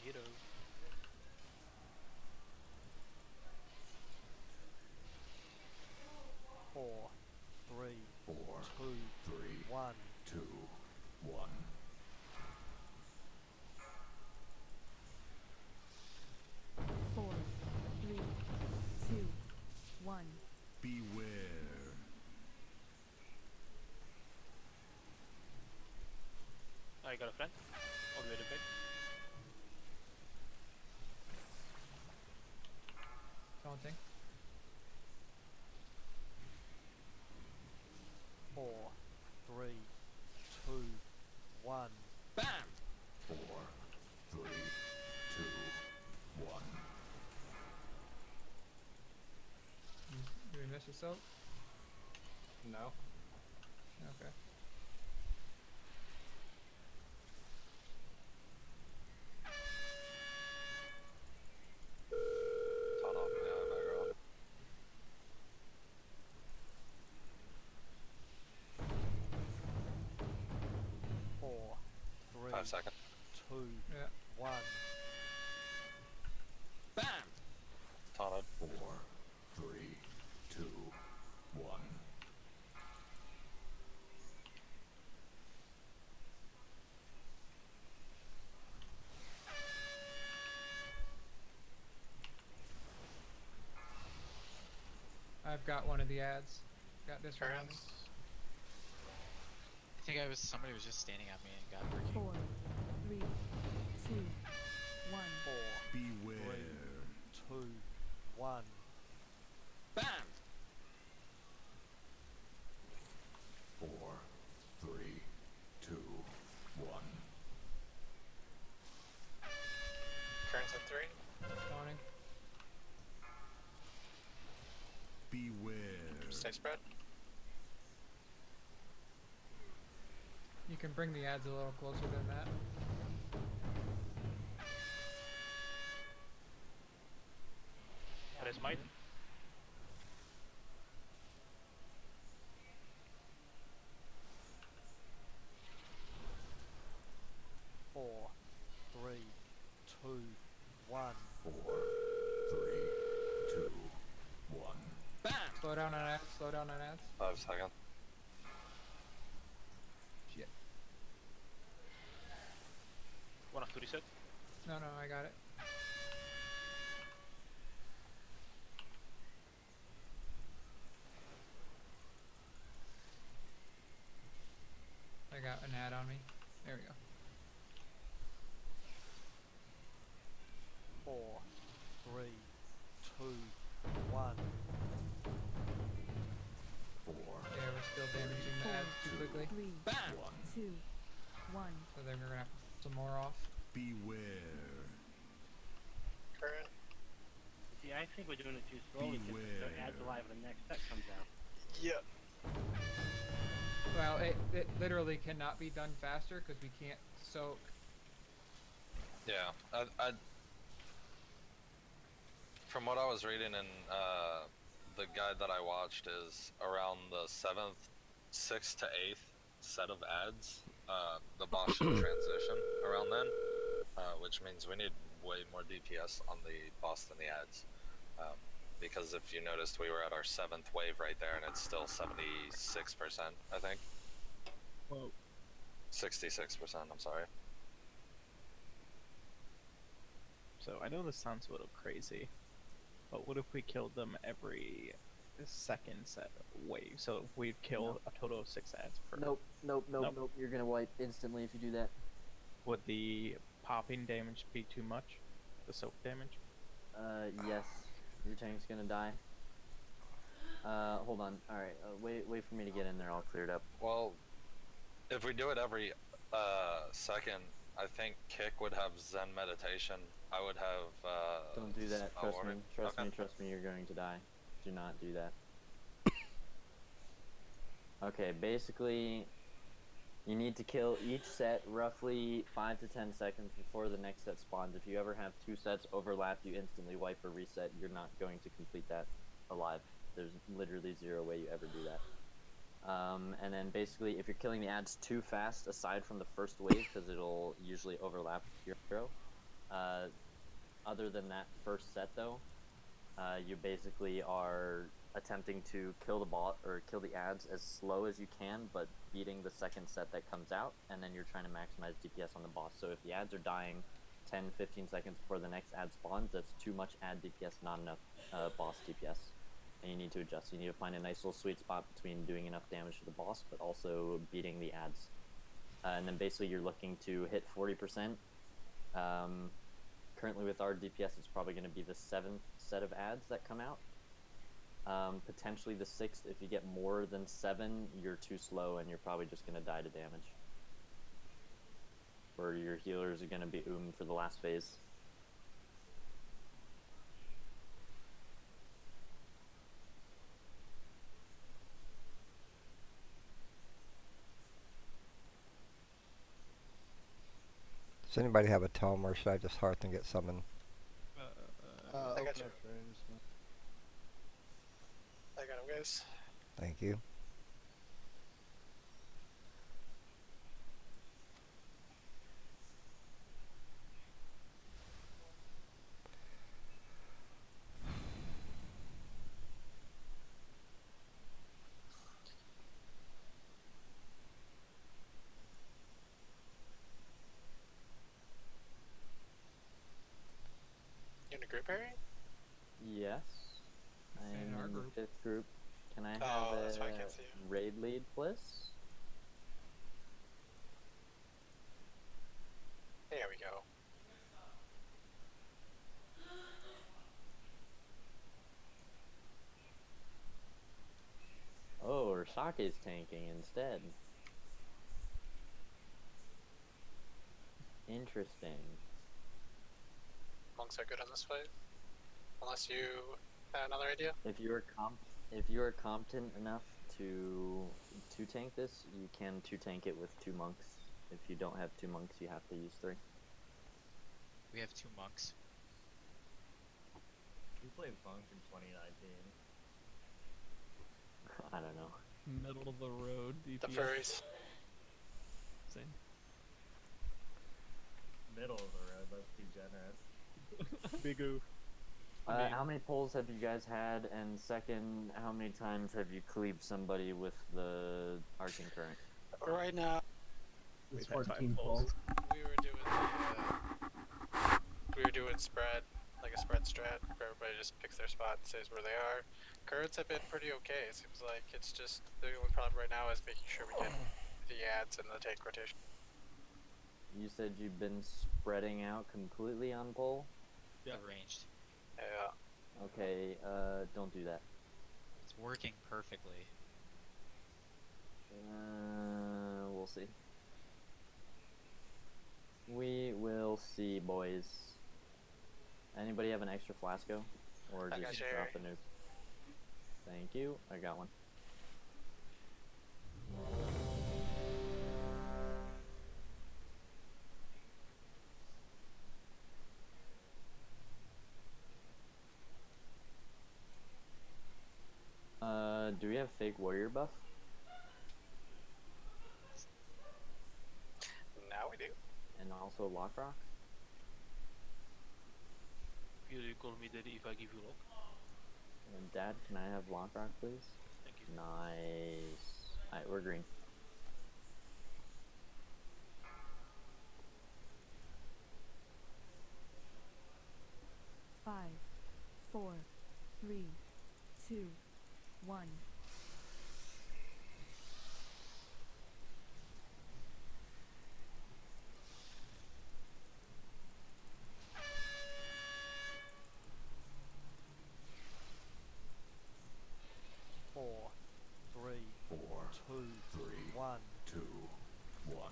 Hero. Four, three, Four, two, three, one. 2, 1. 4, 3, 2, 1. Beware. I got a friend. All the way to back. Taunting. 4, 3, 2, 1. Bam! 4, 3, 2, 1. Do we miss a soap? No. Okay. Taunt off my background. 4, 3, 5 seconds. 2, Yeah. 1. Bam! Taunted. 4, I've got one of the ads. Got this one on me. I think somebody was just standing at me and got freaking. 4, 3, 2, 1. 4, Beware. 3, 2, 1. Bam! 4, 3, 2, 1. Turns at 3. Spawning. Beware. Stay spread. You can bring the ads a little closer than that. That is Mythic. Four, 3, 2, 1. 4, 3, 2, 1. Bam! Slow down on ads. Slow down on ads. 5 seconds. Shit. Want us to reset? No, I got it. I got an ad on me. There we go. 4, 3, 2, 1. 4. Yeah, we're still damaging the ads too quickly. 3, Bam! 2, 1. So then we're gonna have to put some more off. Beware. Current. See, I think we're doing it too slowly because the ads alive when the next set comes out. Yep. Well, it literally cannot be done faster because we can't soak. Yeah, from what I was reading in the guide that I watched is around the 6th to 8th set of ads, the boss should transition around then, which means we need way more DPS on the boss than the ads. Because if you noticed, we were at our 7th wave right there, and it's still 76%, I think. Whoa. 66%, I'm sorry. So I know this sounds a little crazy, but what if we killed them every second set wave? So we'd kill a total of 6 ads per. Nope. You're gonna wipe instantly if you do that. Would the popping damage be too much? The soak damage? Yes. Your tank's gonna die. Hold on. Alright, wait for me to get in there all cleared up. Well, if we do it every second, I think Kick would have Zen Meditation. I would have Don't do that. Spell Trust me. Warding. Trust me, you're going to die. Do not do that. Okay, basically, you need to kill each set roughly 5 to 10 seconds before the next set spawns. If you ever have 2 sets overlap, you instantly wipe or reset. You're not going to complete that alive. There's literally 0 way you ever do that. And then basically, if you're killing the ads too fast, aside from the first wave, because it'll usually overlap with your hero, other than that first set though, you basically are attempting to kill the bot or kill the ads as slow as you can, but beating the second set that comes out, and then you're trying to maximize DPS on the boss. So if the ads are dying 10-15 seconds before the next ad spawns, that's too much ad DPS, not enough boss DPS. And you need to adjust. You need to find a nice little sweet spot between doing enough damage to the boss, but also beating the ads. And then basically you're looking to hit 40%. Currently with our DPS, it's probably going to be the 7th set of ads that come out. Potentially the 6th. If you get more than 7, you're too slow and you're probably just going to die to damage. Or your healers are going to be for the last phase. Does anybody have a tome, or should I just hearth and get summoned? I got you. I got him, guys. Thank you. You in a group area? Yes. In I'm our in the group. 5th group. Can I have Oh, a that's why I can't see you. raid lead, please? There we go. Oh, Ursake's tanking instead. Interesting. Monks are good on this fight. Unless you have another idea. If you're competent enough to tank this, you can tank it with 2 monks. If you don't have 2 monks, you have to use 3. We have 2 monks. We played Funk in 2019. I don't know. Middle of the road DPS. The furries. Same. Middle of the road, that's too generous. Big oof. How many polls have you guys had? And second, how many times have you cleaved somebody with the Arcane Current? Right now, It's We've had 14 5 polls. we were doing spread, like a spread strat, where everybody just picks their spot and stays where they are. Currents have been pretty okay. It seems like it's just the only problem right now is making sure we get the ads and the tank rotation. You said you've been spreading out completely on poll? Arranged. Yeah. Okay, don't do that. It's working perfectly. We'll see. We will see, boys. Anybody have an extra flasco? Or I got just you. drop a nuke? Thank you, I got one. Do we have fake warrior buff? Now we do. And also lock rock? You call me daddy if I give you lock. And Dad, can I have lock rock, please? Thank you. Nice. Alright, we're green. Five, 4, 3, 2, 1. 4, 3, 4, 2, 3, 1. 2, 1.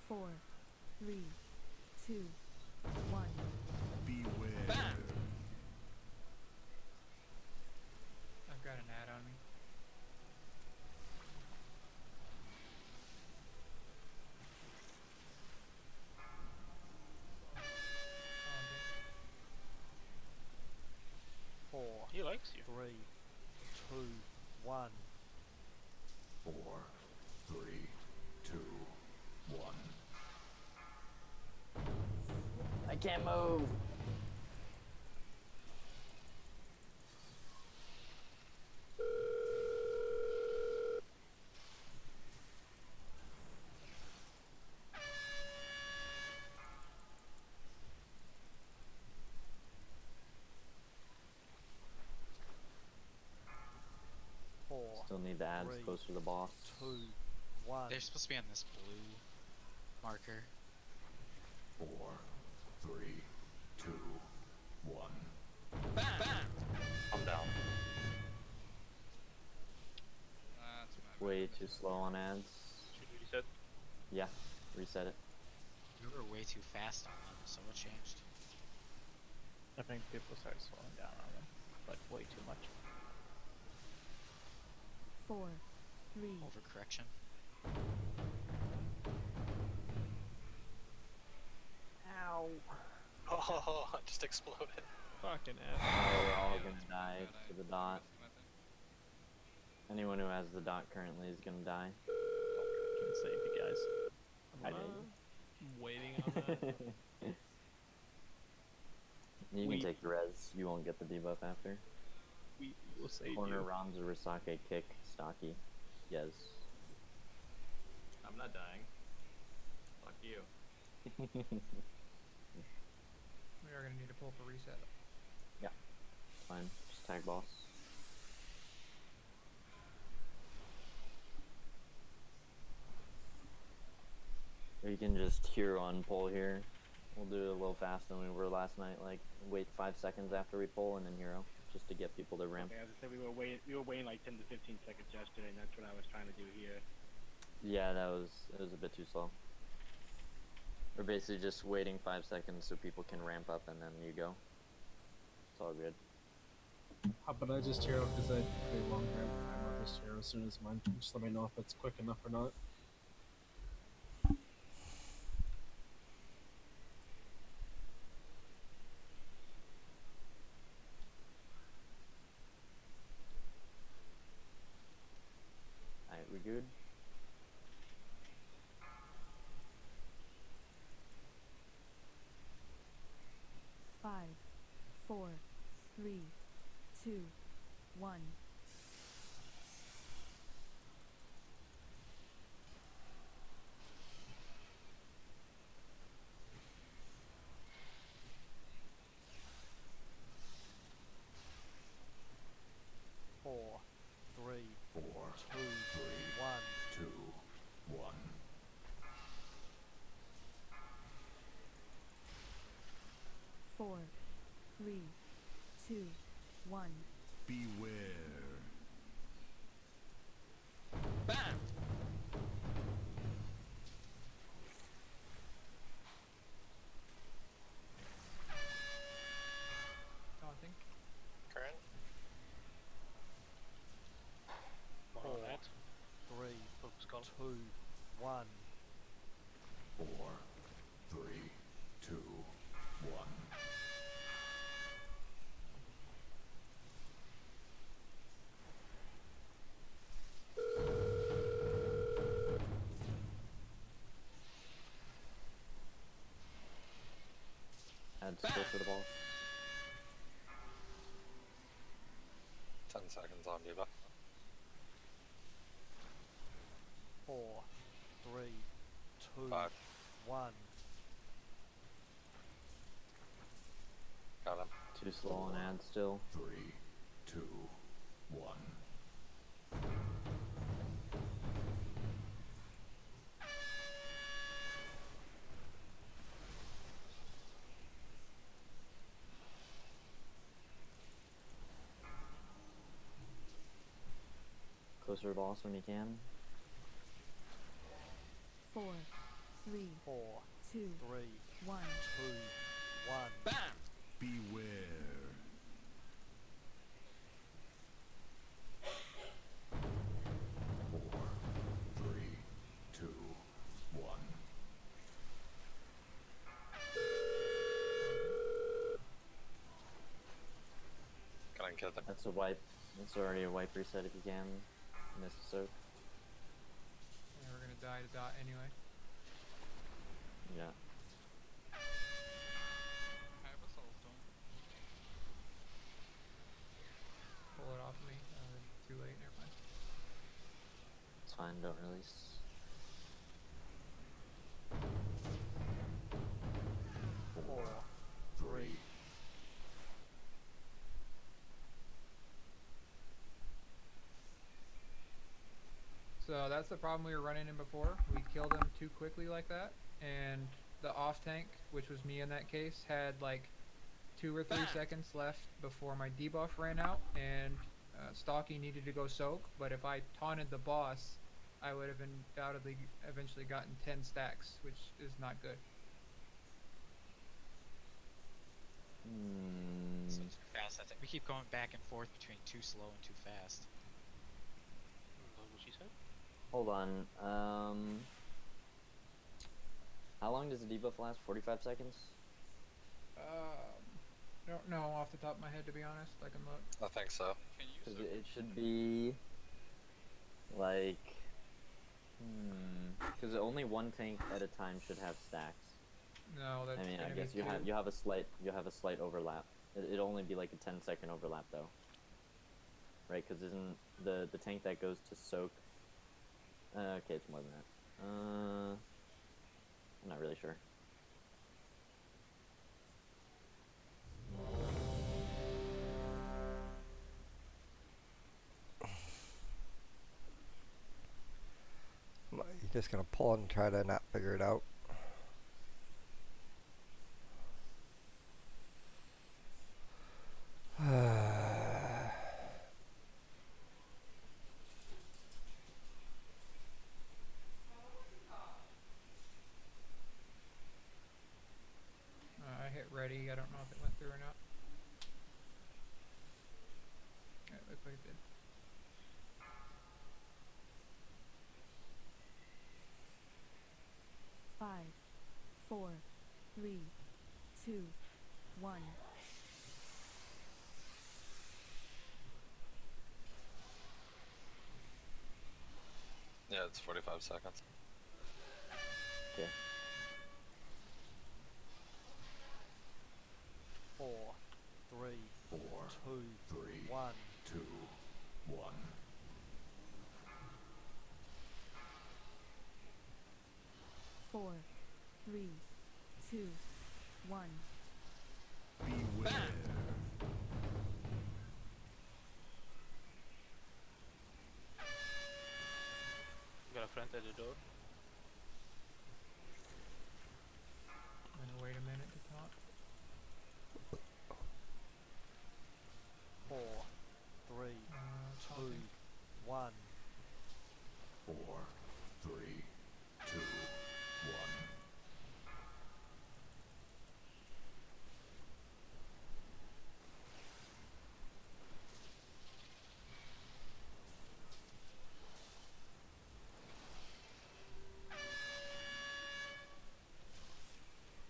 4, 3, 2, 1. Beware. I've got an ad on me. Four, He likes you. 3, 2, 1. 4, 3, 2, 1. I can't move! Four, Still need the ads 3, close to the boss. 2, 1. They're supposed to be on this blue marker. 4, 3, 2, 1. I'm down. That's my Way bad. too slow on ads. Should we reset? Yeah, reset it. We were way too fast on them, so what changed? I think people start slowing down on them, like way too much. 4, 3, Overcorrection? Ow! Oh, it just exploded. Fucking Oh, ass. we're all Yeah, gonna that's die pretty bad. to the dot. Missed my thing. Anyone who has the dot currently is gonna die. Can save you guys. I did. I'm waiting on that. You We- can take the res, you won't get the debuff after. We will save Corner you. Ram's Risake kick, stocky. Yes. I'm not dying. Fuck you. We are gonna need to pull for reset. Yeah. Fine. Just tag boss. You can just hero on pull here. We'll do it a little faster than we were last night. Like wait 5 seconds after we pull and then hero, just to get people to ramp. Okay, as I said, we were waiting like 10 to 15 seconds yesterday, and that's what I was trying to do here. Yeah, it was a bit too slow. We're basically just waiting 5 seconds so people can ramp up and then you go. It's all good. How about I just hero because I play long ramp time. I'll just hero as soon as mine. Just let me know if it's quick enough or not. Alright, we good? Five, 4, 3, 2, 1. Four, three, 4, 2, 3, 1. 2, 1. 4, 3, 2, 1. Beware. Bam! Taunting. Current. More Four, on that. 3, Focus call. 2, 1. 4, 3, 2, 1. Add skill for the boss. 10 seconds on Diva. 4, 3, 2, 5. 1. Got him. Too slow on add still. 3, 2, 1. Closer to boss when you can. 4, 3, 4, 2, 3, 1. 2, 1. Bam! Beware. 4, 3, 2, 1. Can I kill them? That's a wipe. That's already a wipe reset if you can. Miss the soak. Yeah, we're gonna die to dot anyway. Yeah. I have a soulstone. Pull it off me. Too late. Never mind. It's fine, don't release. 4, 3. So that's the problem we were running in before. We killed him too quickly like that, and the off tank, which was me in that case, had like 2 or 3 seconds left before my debuff ran out, and Stalky needed to go soak. But if I taunted the boss, I would have undoubtedly eventually gotten 10 stacks, which is not good. So too fast. I think we keep going back and forth between too slow and too fast. That's what she said. Hold on. How long does the debuff last? 45 seconds? Don't know off the top of my head, to be honest. I can look. I think so. Can you Because soak it should be like. Because only one tank at a time should have stacks. No, that's I mean, I gonna guess be you have two. you have a slight overlap. It'd only be like a 10-second overlap though, right? Because isn't the tank that goes to soak? Okay, it's more than that. I'm not really sure. just gonna pull and try to not figure it out. I hit ready. I don't know if it went through or not. It looks like it did. Five, 4, 3, 2, 1. Yeah, it's 45 seconds. Okay. 4, 3, 4, 2, 3, 1. 2, 1. 4, 3, 2, 1. Beware. Got a friend at the door. I'm gonna wait a minute to talk. 4, 3, 2, Talking. 1. 4, 3, 2, 1.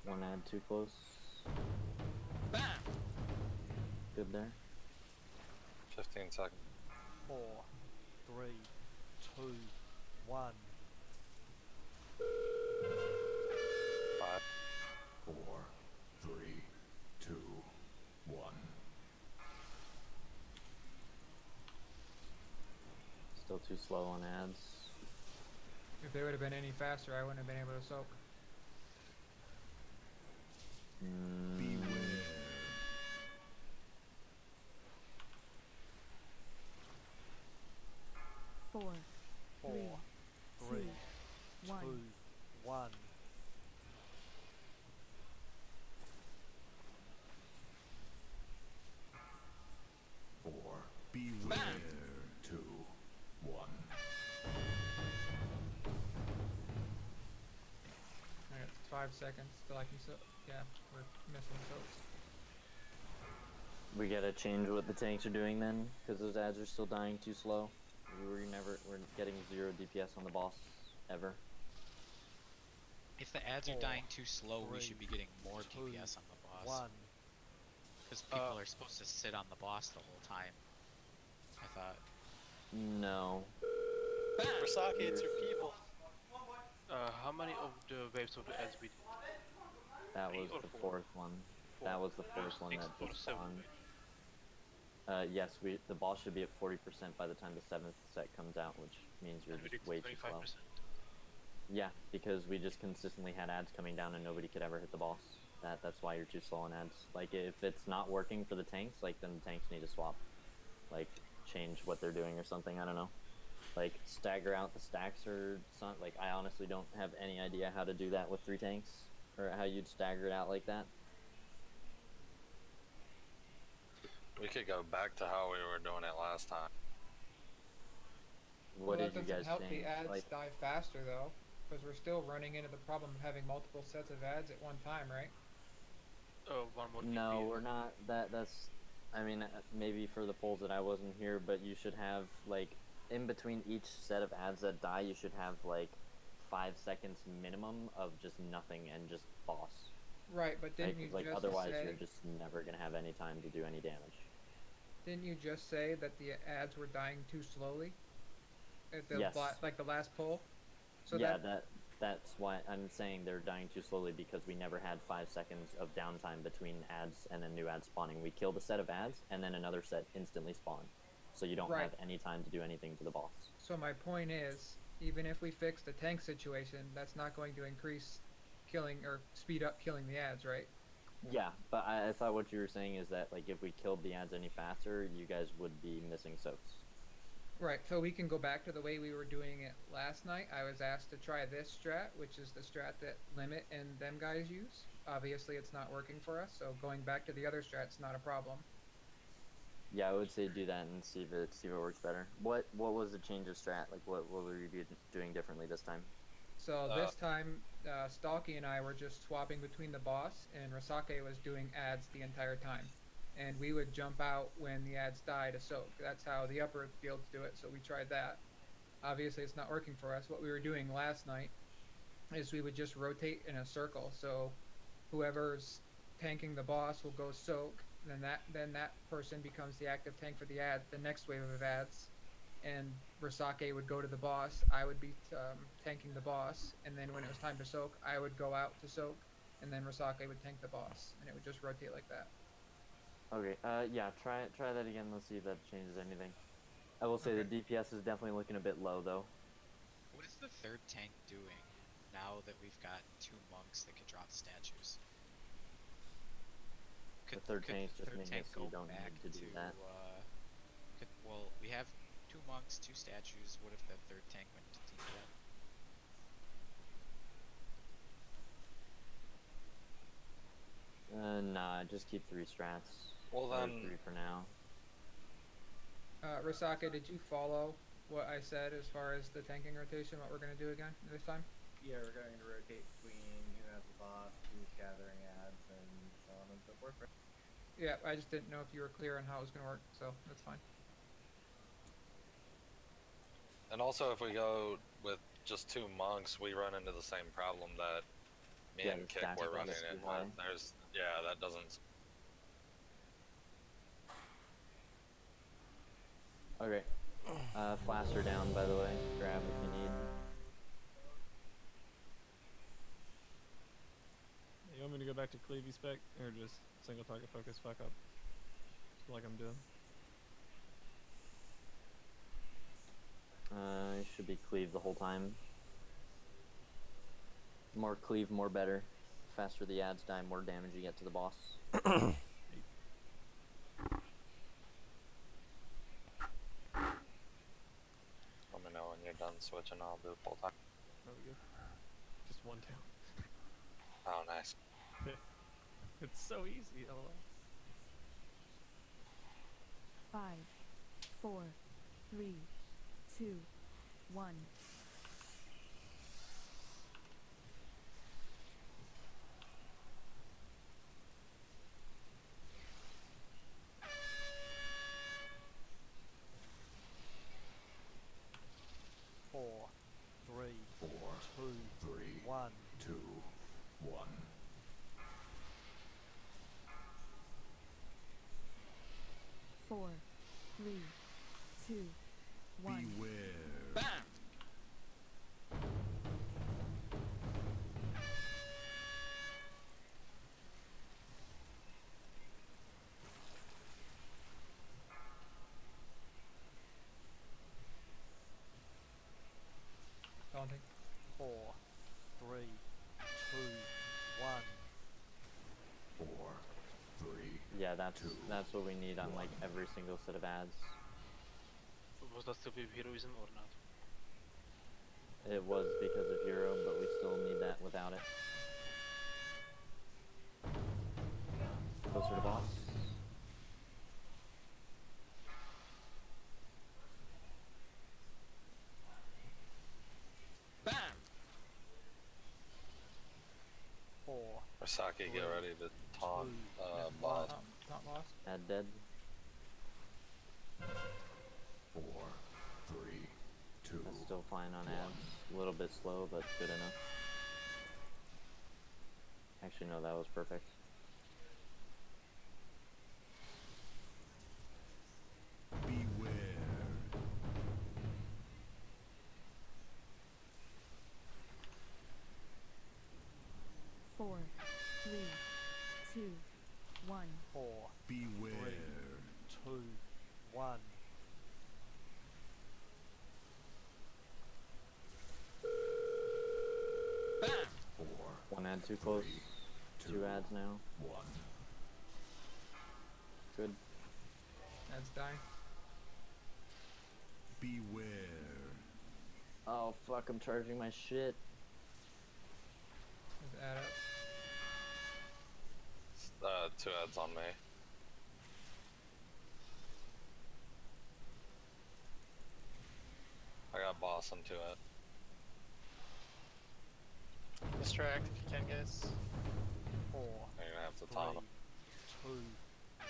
One ad too close. Good there. 15 seconds. 4, 3, 2, 1. 5. 4, 3, 2, 1. Still too slow on ads. If they would have been any faster, I wouldn't have been able to soak. Beware. 4, 4, 3, 3, 2, 1. 2, 1. 4, beware. 2, 1. I got 5 seconds till I can soak. Yeah, we're missing soaks. We gotta change what the tanks are doing then, because those ads are still dying too slow. We're getting 0 DPS on the boss, ever. If the ads are 4, dying too slow, we 3, should be getting more 2, DPS on the boss. 1. Because people are supposed to sit on the boss the whole time. I thought. No. Rasaki, it's your people. How many of the waves of the ads we did? That 3 was or the 4? fourth one. That was the fourth one 6 that or just 7, spawned. right? Yes, the boss should be at 40% by the time the 7th set comes out, which means you're And we just did way too slow. 25%. Yeah, because we just consistently had ads coming down and nobody could ever hit the boss. That's why you're too slow on ads. Like, if it's not working for the tanks, like, then the tanks need to swap. Like, change what they're doing or something, I don't know. Like, stagger out the stacks or something. Like, I honestly don't have any idea how to do that with 3 tanks. Or how you'd stagger it out like that. We could go back to how we were doing it last time. What Well, did you that guys doesn't help change? the ads Like, die faster though, because we're still running into the problem of having multiple sets of ads at one time, right? One more no, DPS. we're not. That's. I mean, maybe for the polls that I wasn't here, but you should have, like, in between each set of ads that die, you should have, like, 5 seconds minimum of just nothing and just boss. Right, but didn't Right? you 'Cause, like, just otherwise say? you're just never gonna have any time to do any damage. Didn't you just say that the ads were dying too slowly? At the Yes. like the last poll. So yeah, that's why I'm saying they're dying too slowly, because we never had 5 seconds of downtime between ads and then new ads spawning. We killed a set of ads and then another set instantly spawned. So you don't Right. have any time to do anything to the boss. So my point is, even if we fix the tank situation, that's not going to increase killing or speed up killing the ads, right? Yeah, but I thought what you were saying is that, like, if we killed the ads any faster, you guys would be missing soaks. Right, so we can go back to the way we were doing it last night. I was asked to try this strat, which is the strat that Limit and them guys use. Obviously, it's not working for us, so going back to the other strat's not a problem. Yeah, I would say do that and see if it works better. What was the change of strat? Like, what were you doing differently this time? So this time, Stalky and I were just swapping between the boss, and Rasake was doing ads the entire time. And we would jump out when the ads die to soak. That's how the upper guilds do it, so we tried that. Obviously, it's not working for us. What we were doing last night is we would just rotate in a circle. So whoever's tanking the boss will go soak, then that person becomes the active tank for the next wave of ads, and Rasake would go to the boss. I would be tanking the boss, and then when it was time to soak, I would go out to soak, and then Rasake would tank the boss, and it would just rotate like that. Okay, yeah, try that again. Let's see if that changes anything. I will say the DPS is definitely looking a bit low, though. What is the third tank doing now that we've got 2 monks that could drop statues? The third tank's just making it so you don't need to do that. Well, we have 2 monks, 2 statues. What if that third tank went to DPS? Nah, just keep 3 strats. Well then, 3 for now. Rasake, did you follow what I said as far as the tanking rotation, what we're going to do again this time? Yeah, we're going to rotate between who has the boss, who's gathering ads, and so on and so forth. Right? Yeah, I just didn't know if you were clear on how it was going to work, so that's fine. and also if we go with just 2 monks, we run into the same problem that me and Kick were running in. That doesn't. Okay. Flasks are down, by the way. Grab if you need. You want me to go back to Cleavey spec, or just single target focus fuck up? Just like I'm doing. It should be cleave the whole time. More cleave, more better. Faster the ads die, more damage you get to the boss. Let me know when you're done switching, I'll do it full time. There we go. Just 1 down. Oh, nice. It's so easy, LOL. 5, 4, 3, 2, 1. Four, three, two, 1. 4, 3, 2, 1. Beware. Bam! Daunting. 4, 3, 2, 1. 4, 3. Yeah, that's what we need on like every single set of ads. Was that still with heroism or not? It was because of hero, but we still need that without it. Closer to boss. Bam! 4. Rasaki, get ready to taunt boss. Not lost. Ad dead. 4, 3, 2. That's still fine on ads. A little bit slow, but good enough. Actually, no, that was perfect. Beware. 4, 3, 2, 1. 4, Beware. 2, 1. Bam! 4. 1 ad too close. 2 ads now. 1. Good. That's dying. Beware. Oh fuck, I'm charging my shit. Just add up. 2 ads on me. I got boss on 2 ad. Distract if you can, guys. 4, You're gonna have to 3, taunt him. 2,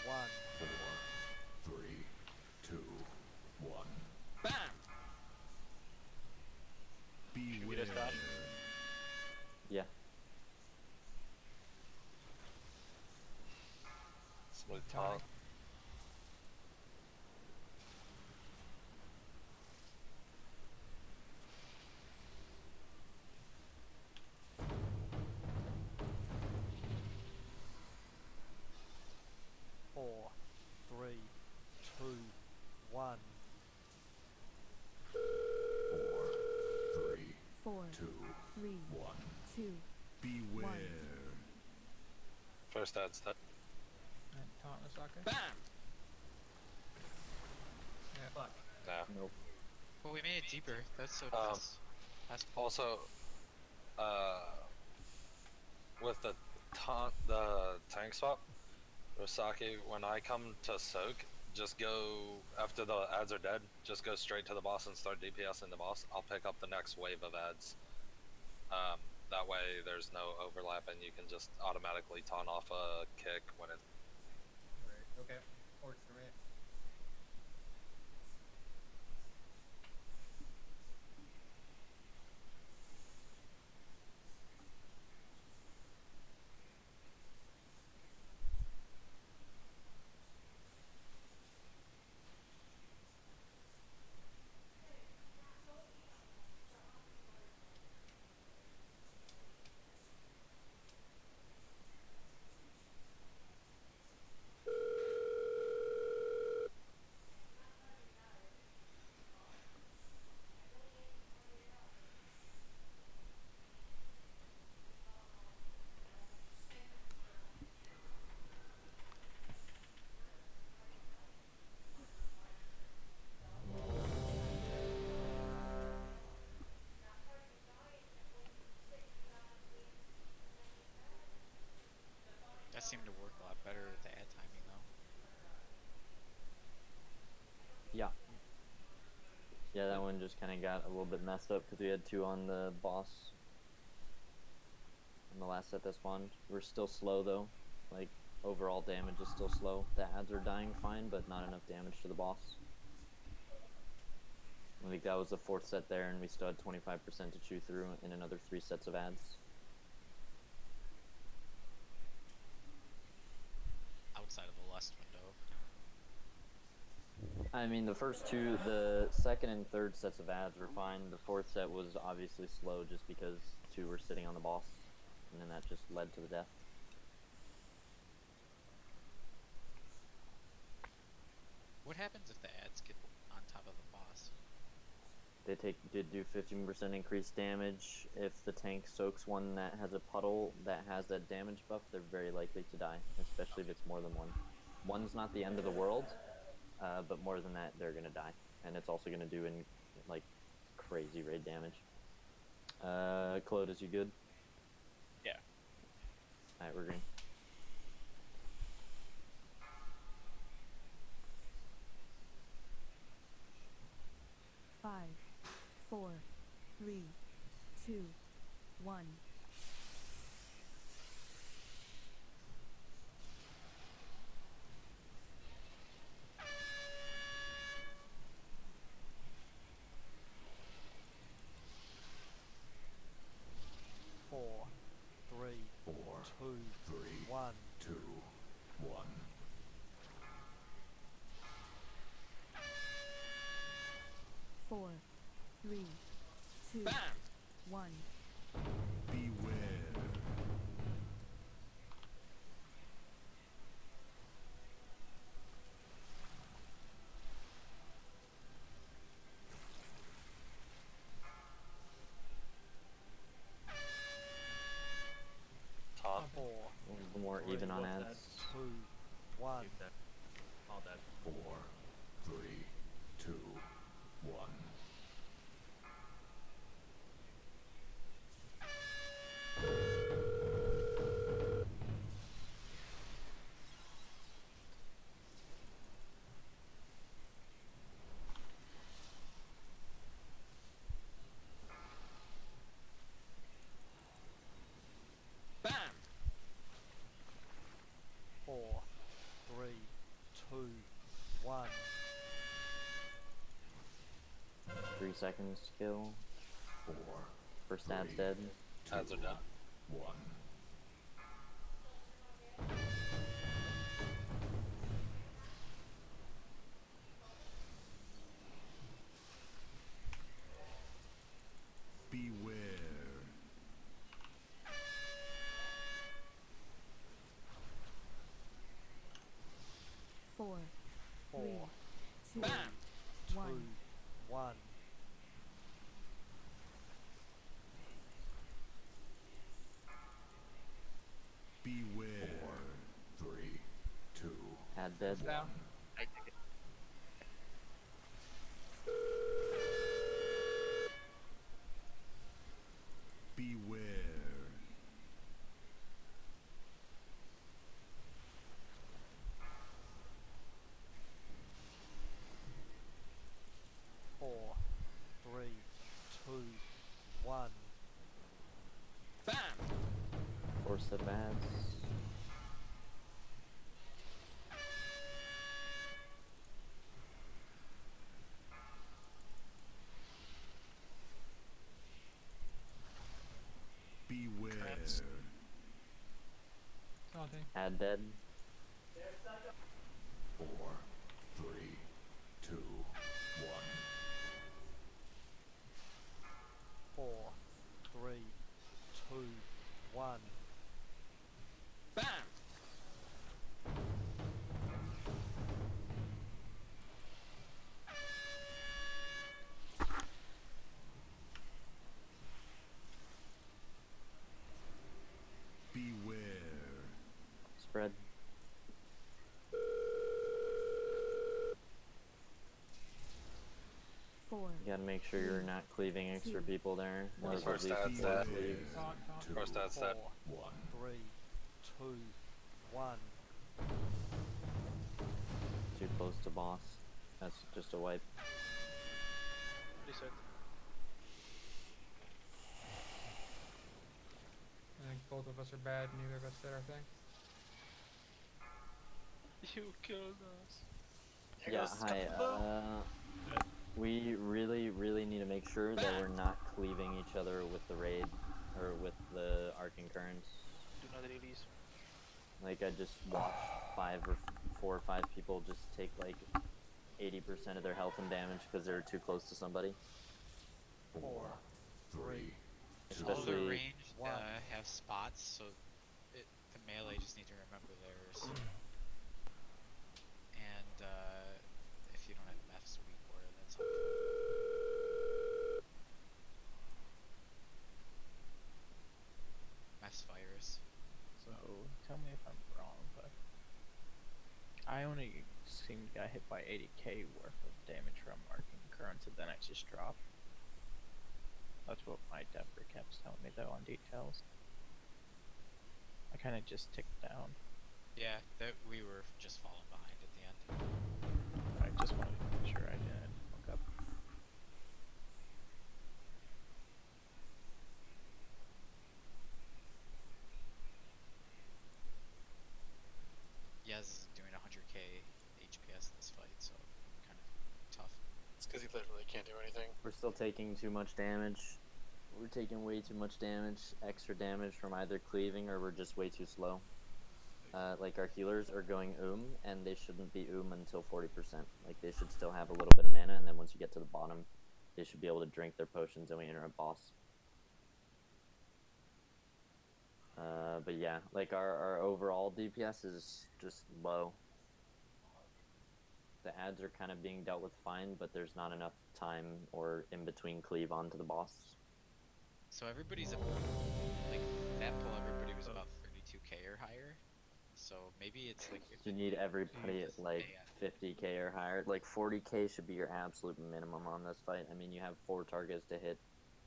1. 4, 3, 2, 1. Bam! Beware. we just start? Yeah. Somebody taunt. Four, 3, 2, 1. 4, 2, 3, 1. 2. Beware. First ad's dead. Alright, taunt Misaka. Bam! Yeah. Fuck. Yeah. Nope. Well, we made it deeper. That's so Um, nice. That's Also, with the tank swap, Rosaki, when I come to soak, just go, after the ads are dead, just go straight to the boss and start DPSing the boss. I'll pick up the next wave of ads. That way there's no overlap and you can just automatically taunt off a kick when it... Right. Okay. Works for me. That seemed to work a lot better with the ad timing, though. Yeah. Yeah, that one just kind of got a little bit messed up because we had 2 on the boss on the last set that spawned. We're still slow though. Like, overall damage is still slow. The ads are dying fine, but not enough damage to the boss. I think that was the 4th set there, and we still had 25% to chew through in another 3 sets of ads. Outside of the lust window. I mean, the first 2, the 2nd and 3rd sets of ads were fine. The 4th set was obviously slow just because 2 were sitting on the boss, and then that just led to the death. What happens if the ads get on top of the boss? They did do 15% increased damage. If the tank soaks one that has a puddle that has that damage buff, they're very likely to die, especially if it's more than one. One's not the end of the world, but more than that, they're gonna die. And it's also gonna do in like crazy raid damage. Clodas, you good? Yeah. Alright, we're green. Five, 4, 3, 2, 1. 4, 3, 2, 1. 2, 1. 4, 3, 2, Bam! 1. Beware. Taunt. 4, A little more even on ads. 2, 1. All dead. 4, 3, 2, 1. Bam! 4, 3, 2, 1. 3 seconds to kill. 4. First ad's dead. Ads are dead. 1. Beware. 4, 3, 4, 2, Bam! 1. 2, 1. Beware. 4, 3, 2. Ad dead. Down. Beware. 4, 3, 2, 1. Bam! Four step ads. Beware. Taunting. Ad dead. 4, 3, 2, 1. 4, 3, 2, 1. Bam! Beware. Spread. Four. You gotta make sure you're not cleaving extra people there. One. There's First at least ad's 4 dead. cleaves. First ad's dead. 4, 3, 2, 1. Too close to boss. That's just a wipe. Reset. I think both of us are bad. Neither of us did our thing. You killed us. Yeah, hi. We really need to make sure that we're not cleaving each other with the raid or with the Arcane Currents. Do not release. Like I just watched 4 or 5 people just take like 80% of their health and damage because they were too close to somebody. 4, 3, All the Especially ranged have spots, so the melee just need to remember theirs. And if you don't have Meth Sweep or that's something. Meth Virus. So tell me if I'm wrong, but I only seemed to get hit by 80k worth of damage from Arcane Currents, and then I just dropped. That's what my dev recap's telling me though on details. I kind of just ticked down. Yeah, that we were just falling behind at the end. I just wanted to make sure I didn't fuck up. Yaz is doing 100k HPS this fight, so kind of tough. It's because he literally can't do anything. we're still taking too much damage. We're taking way too much damage, extra damage from either cleaving or we're just way too slow. Like our healers are going and they shouldn't be until 40%. Like they should still have a little bit of mana, and then once you get to the bottom, they should be able to drink their potions and we enter a boss. But yeah, like our overall DPS is just low. The ads are kind of being dealt with fine, but there's not enough time or in between cleave onto the boss. So everybody's like that pull. Everybody was about 32k or higher. So so maybe it's like if You need everybody at like yeah. 50k or higher. Like 40k should be your absolute minimum on this fight. I mean, you have 4 targets to hit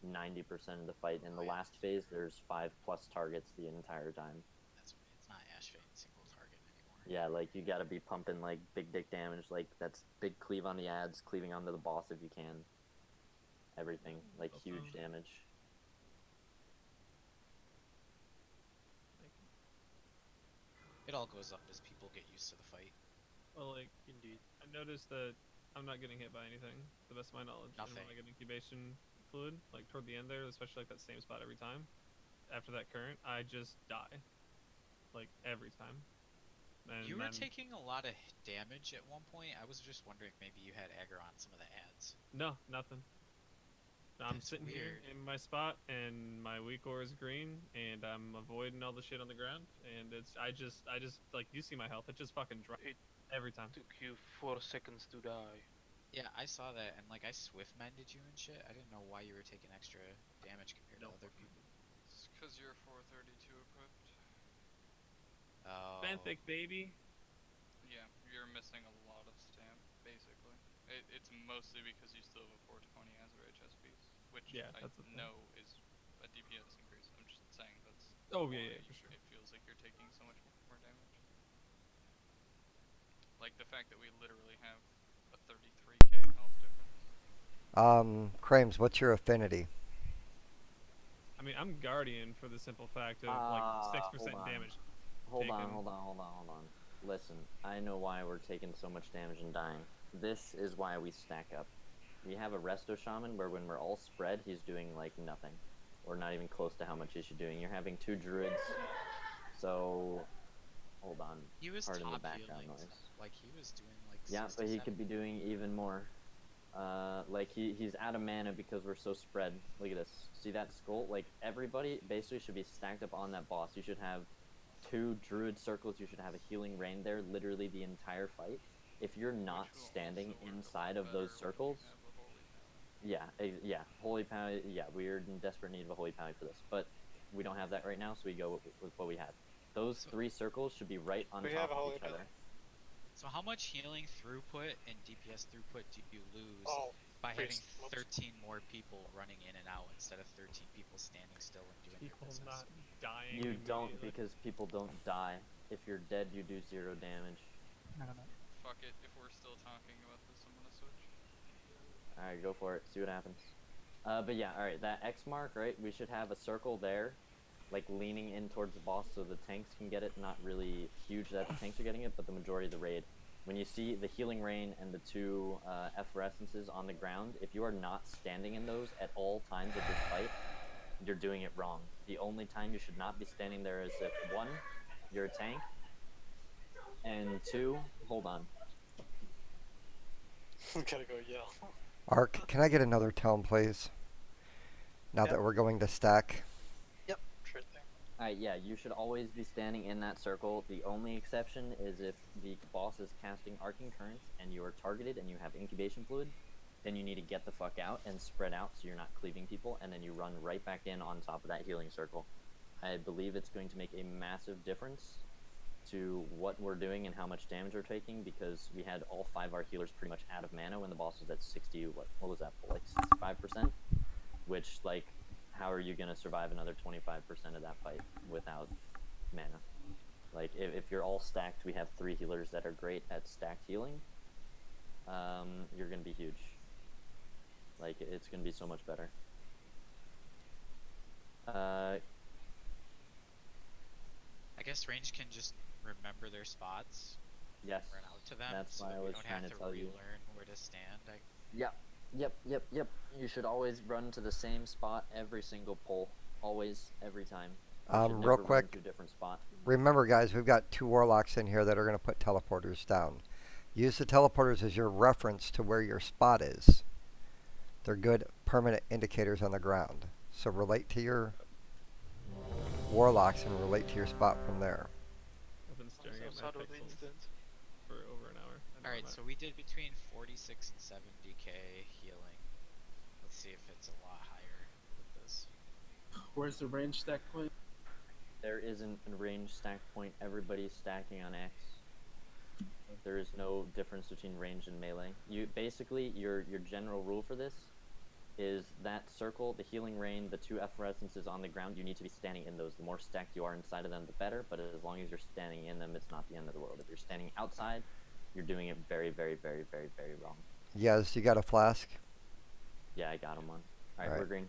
90% of the fight. In the last phase, there's 5+ targets the entire time. That's right. It's not Ash Fane single target anymore. Yeah, like you gotta be pumping like big dick damage. Like that's big cleave on the ads, cleaving onto the boss if you can. Everything, like huge damage. It all goes up as people get used to the fight. Well, like, indeed. I noticed that I'm not getting hit by anything, to the best of my knowledge. Nothing. And when I get incubation fluid, like toward the end there, especially like that same spot every time, after that current, I just die. Like, every time. And You were then... taking a lot of damage at one point. I was just wondering if maybe you had aggro on some of the ads. No, nothing. I'm That's sitting weird. here in my spot, and my weak ore is green, and I'm avoiding all the shit on the ground, and it's, I just, like, you see my health, it just fucking drops every time. Took you 4 seconds to die. Yeah, I saw that, and like I swift mended you and shit. I didn't know why you were taking extra damage compared to other people. It's because you're 432 equipped. Oh. Benthic, baby. Yeah, you're missing a lot of stamp, basically. It's mostly because you still have a 420 Azure HS piece, which Yeah, I that's the thing. know is a DPS increase. I'm just saying that's Oh, why yeah, for sure. it feels like you're taking so much more damage. Like the fact that we literally have a 33k health difference. Crames, what's your affinity? I mean, I'm Guardian for the simple fact of, like, 6% damage. Hold on. Listen, I know why we're taking so much damage and dying. This is why we stack up. We have a Resto Shaman where when we're all spread, he's doing, like, nothing. Or not even close to how much he's doing. You're having 2 druids, so... Hold on. He was Pardon the top background healing, noise. like he was doing like Yeah, but he could be doing even more. Like he's out of mana because we're so spread. Look at this. See that skull? Like everybody basically should be stacked up on that boss. You should have 2 druid circles. You should have a healing rain there literally the entire fight. If you're not standing inside of those circles, yeah, holy pally. Yeah, we're in desperate need of a holy pally for this, but we don't have that right now, so we go with what we have. Those 3 circles should be right on top of each other. So how much healing throughput and DPS throughput do you lose by having 13 more people running in and out instead of 13 people standing still and doing their business? Not dying. You don't, because people don't die. If you're dead, you do 0 damage. Fuck it, if we're still talking about this, I'm gonna switch. Alright, go for it. See what happens. But yeah, alright, that X mark, right? We should have a circle there, like leaning in towards the boss so the tanks can get it. Not really huge that the tanks are getting it, but the majority of the raid. When you see the healing rain and the 2 efflorescences on the ground, if you are not standing in those at all times of this fight, you're doing it wrong. The only time you should not be standing there is if 1, you're a tank, and 2, hold on. We gotta go yell. Ark, can I get another tome, please? Now that we're going to stack. Yep, sure thing. Alright, yeah, you should always be standing in that circle. The only exception is if the boss is casting Arcane Currents and you are targeted and you have incubation fluid, then you need to get the fuck out and spread out so you're not cleaving people, and then you run right back in on top of that healing circle. I believe it's going to make a massive difference to what we're doing and how much damage we're taking, because we had all 5 of our healers pretty much out of mana when the boss was at 60, what was that, like 65%? Which, like, how are you going to survive another 25% of that fight without mana? Like, if you're all stacked, we have 3 healers that are great at stacked healing, you're going to be huge. Like, it's going to be so much better. I guess range can just remember their spots. Yes. Run out to them. That's so why I was we don't trying have to to tell you. relearn where to stand. Yep. You should always run to the same spot every single pull. Always, every time. You should Real never run quick, to a different spot. remember guys, we've got 2 warlocks in here that are going to put teleporters down. Use the teleporters as your reference to where your spot is. They're good permanent indicators on the ground. So relate to your warlocks and relate to your spot from there. I've been staring at my pixels for over an hour. Alright, so we did between 46 and 70k healing. Let's see if it's a lot higher with this. Where's the range stack point? There isn't a range stack point. Everybody's stacking on X. There is no difference between range and melee. You basically your general rule for this is that circle, the healing rain, the 2 effervescences on the ground. You need to be standing in those. The more stacked you are inside of them, the better. But as long as you're standing in them, it's not the end of the world. If you're standing outside, you're doing it very, very, very, very, very wrong. Yes, you got a flask? Yeah, I got him on. Alright, Alright. we're green.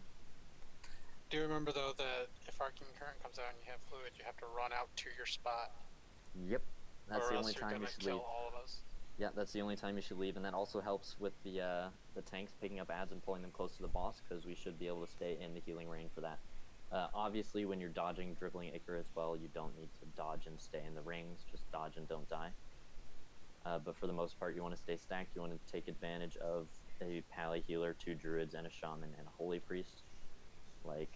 Do remember though that if Arcane Current comes out and you have fluid, you have to run out to your spot. Yep. That's or the else only you're time you gonna should kill leave. all of us. Yeah, that's the only time you should leave, and that also helps with the tanks picking up ads and pulling them close to the boss, because we should be able to stay in the healing rain for that. Obviously, when you're dodging, dribbling Icar as well, you don't need to dodge and stay in the rings. Just dodge and don't die. But for the most part, you want to stay stacked. You want to take advantage of a pally healer, 2 druids, and a shaman, and a holy priest. Like,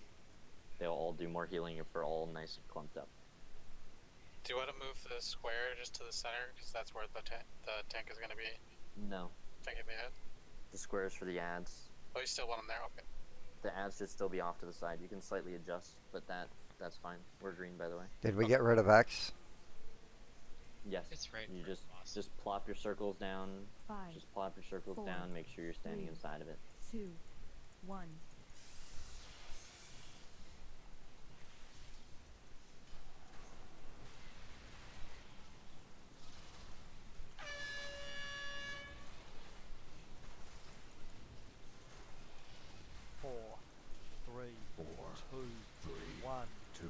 they'll all do more healing if we're all nice and clumped up. Do you want to move the square just to the center? Because that's where the tank is going to be. No. Tank in the head? The squares for the ads. Oh, you still want them there? Okay. The ads should still be off to the side. You can slightly adjust, but that's fine. We're green, by the way. Did we get rid of X? Yes. It's right. You just plop your circles down. 5, Just plop your circles 4, down. Make sure you're standing 3, inside of it. 2, 1. 4, 3, 2, 1. 2,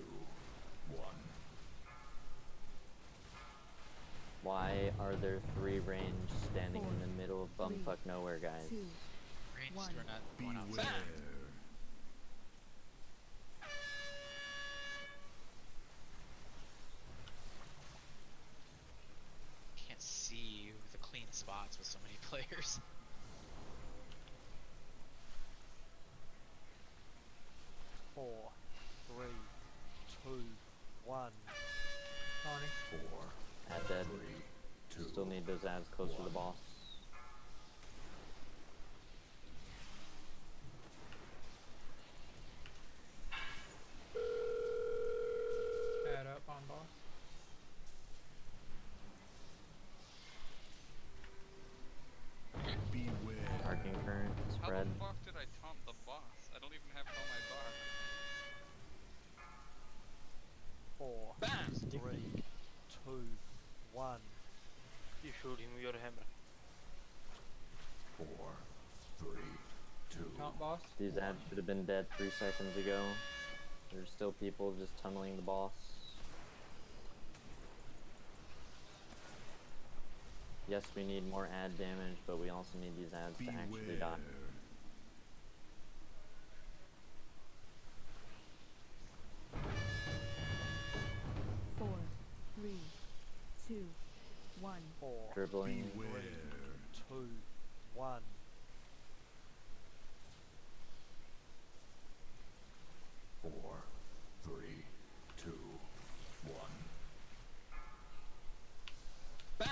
1. Why are there 3 range standing in the middle of bumfuck nowhere, guys? 2, Ranged, 1. we're not going Beware. outside. Can't see the clean spots with so many players. 4, 3, 2, 1. Tony. 4, Ad dead. 3, 2. Still need those ads close to the boss. Add up on boss. Beware. Arcane current, How spread. the fuck did I taunt the boss? I don't even have it on my bar. 4, 3, 2, 1. You shoot him with your hammer. 4, 3, 2. Taunt boss. These ads should have been dead 3 seconds ago. There's still people just tunneling the boss. Yes, we need more ad damage, but we also need these ads to actually die. Beware. 4, 3, 2, 1. 4, Dribbling. 3, 2, 1. 4, 3, 2, 1.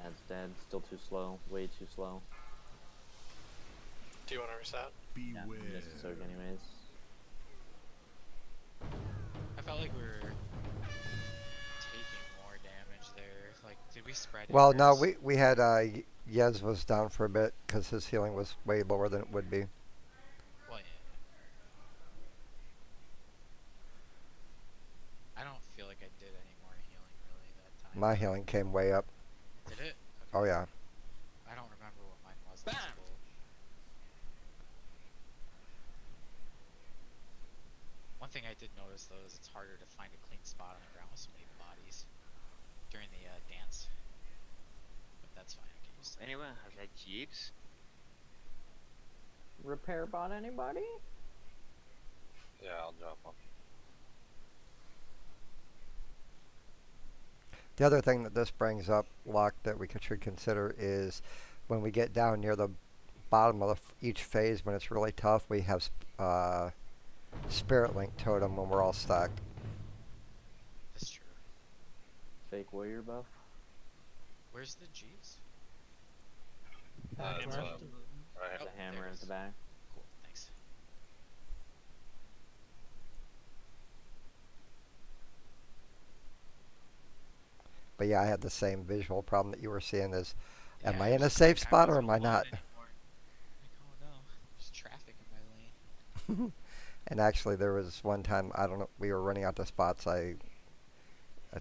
Ad's dead. Still too slow. Way too slow. Do you want to reset? Yeah, Beware. missed the soak anyways. I felt like we were taking more damage there. Like, did we spread? Well, no, Icarus? we had Yez was down for a bit because his healing was way lower than it would be. Well, yeah. I don't feel like I did any more healing really that time. My healing came way up. Did it? Oh yeah. I don't remember what mine was. That's cool. One thing I did notice though is it's harder to find a clean spot on the ground with so many bodies during the dance. But that's fine. I can use that. Anyone has like jeeps? Repair bot anybody? Yeah, I'll drop one. The other thing that this brings up, Locke, that we should consider is when we get down near the bottom of each phase, when it's really tough, we have Spirit Link Totem when we're all stacked. That's true. Fake warrior buff. Where's the G's? It's Hammer. right There's here. a hammer at the back. Cool. Thanks. But yeah, I had the same visual problem that you were seeing. Is, am Yeah, I it in was a just safe like, I spot or wasn't am I alone not? anymore. Like, oh no, there's traffic in my lane. And actually, there was one time, I don't know, we were running out to spots. I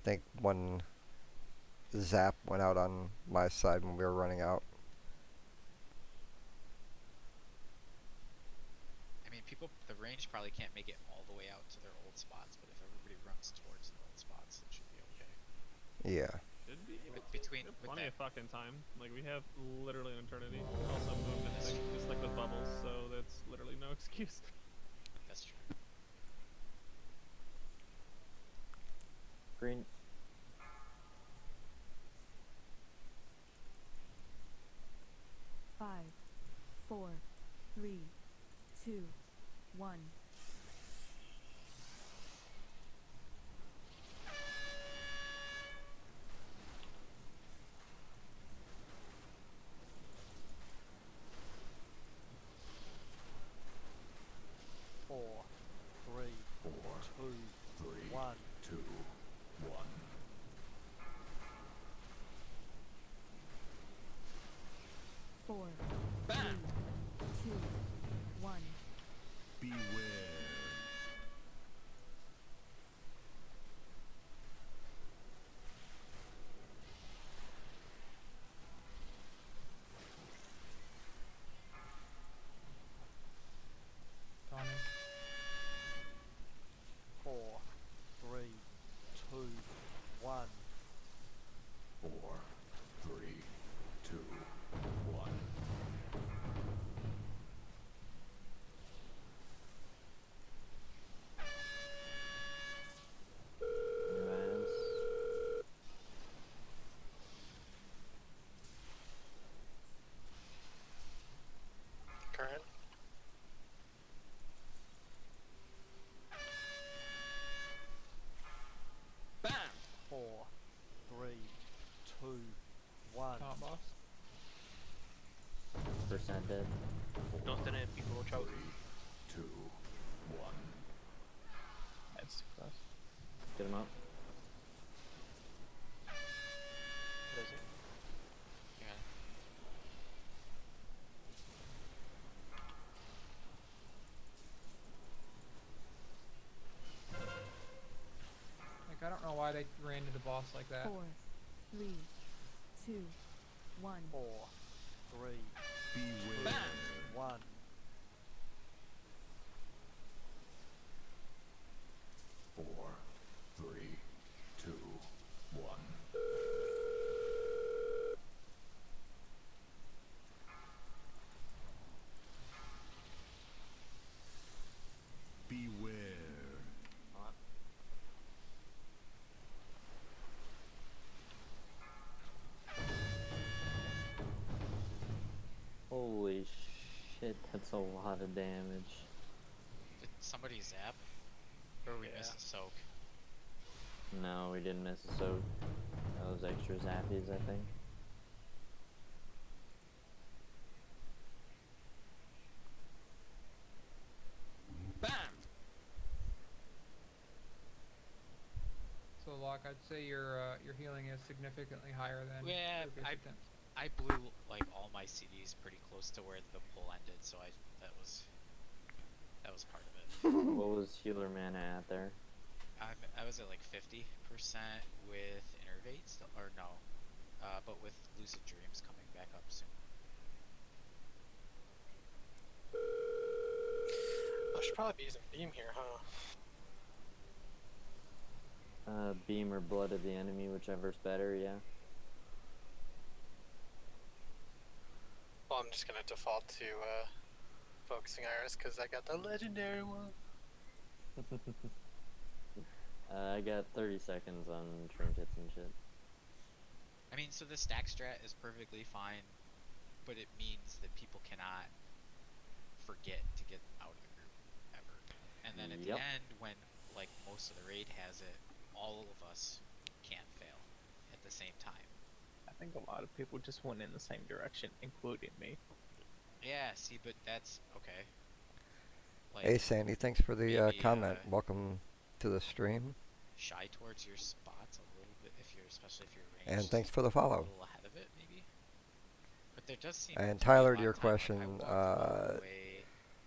think one zap went out on my side when we were running out. I mean, the range probably can't make it all the way out to their old spots, but if everybody runs towards their old spots, it should be okay. Yeah. Should be able With to. between We have with plenty that, of fucking time. Like we have literally an eternity. Also movement thing, just like with bubbles, so that's literally no excuse. that's true. Green. Five, 4, 3, 2, 1. Four, three, two, one. 2, 1. 4, 3, 2, 1. Beware. Tawny. 4, 3, 2, 1. 4, 3, 2, 1. Advance. Current. Bam! 4, 3, 2, 1. Top boss. Percent dead. Don't stand at people, watch out. 2, 1. That's close. Get him up. What is it? Yeah. Like, I don't know why they ran to the boss like that. 4, 3, 2, 1. 4, 3, Beware. 1. 4, 3, 2, 1. Beware. Holy shit, that's a lot of damage. Did somebody zap? Or we missed a soak? No, we didn't miss a soak. Those extra zappies, I think. So, Locke, I'd say your healing is significantly higher than Yeah, previous attempts. I blew like all my CDs pretty close to where the pull ended, so that was part of it. What was healer mana at there? I was at like 50% with Innervate, or no, but with Lucid Dreams coming back up soon. I should probably be using beam here, huh? Beam or blood of the enemy, whichever's better, yeah. Well, I'm just gonna default to focusing iris because I got the legendary one. I got 30 seconds on trinkets and shit. I mean, so the stack strat is perfectly fine, but it means that people cannot forget to get out of the group ever. And then at the end, when like most of the raid has it, all of us can't fail at the same time. I think a lot of people just went in the same direction, including me. Yeah, see, but that's okay. Like, Hey Sandy, thanks for the maybe, comment. Welcome to the stream. shy towards your spots a little bit if you're, especially if you're And ranged. thanks for the A follow. little ahead of it, maybe. But there does seem And to be a Tyler, lot to your of time, like I question, walked all the way,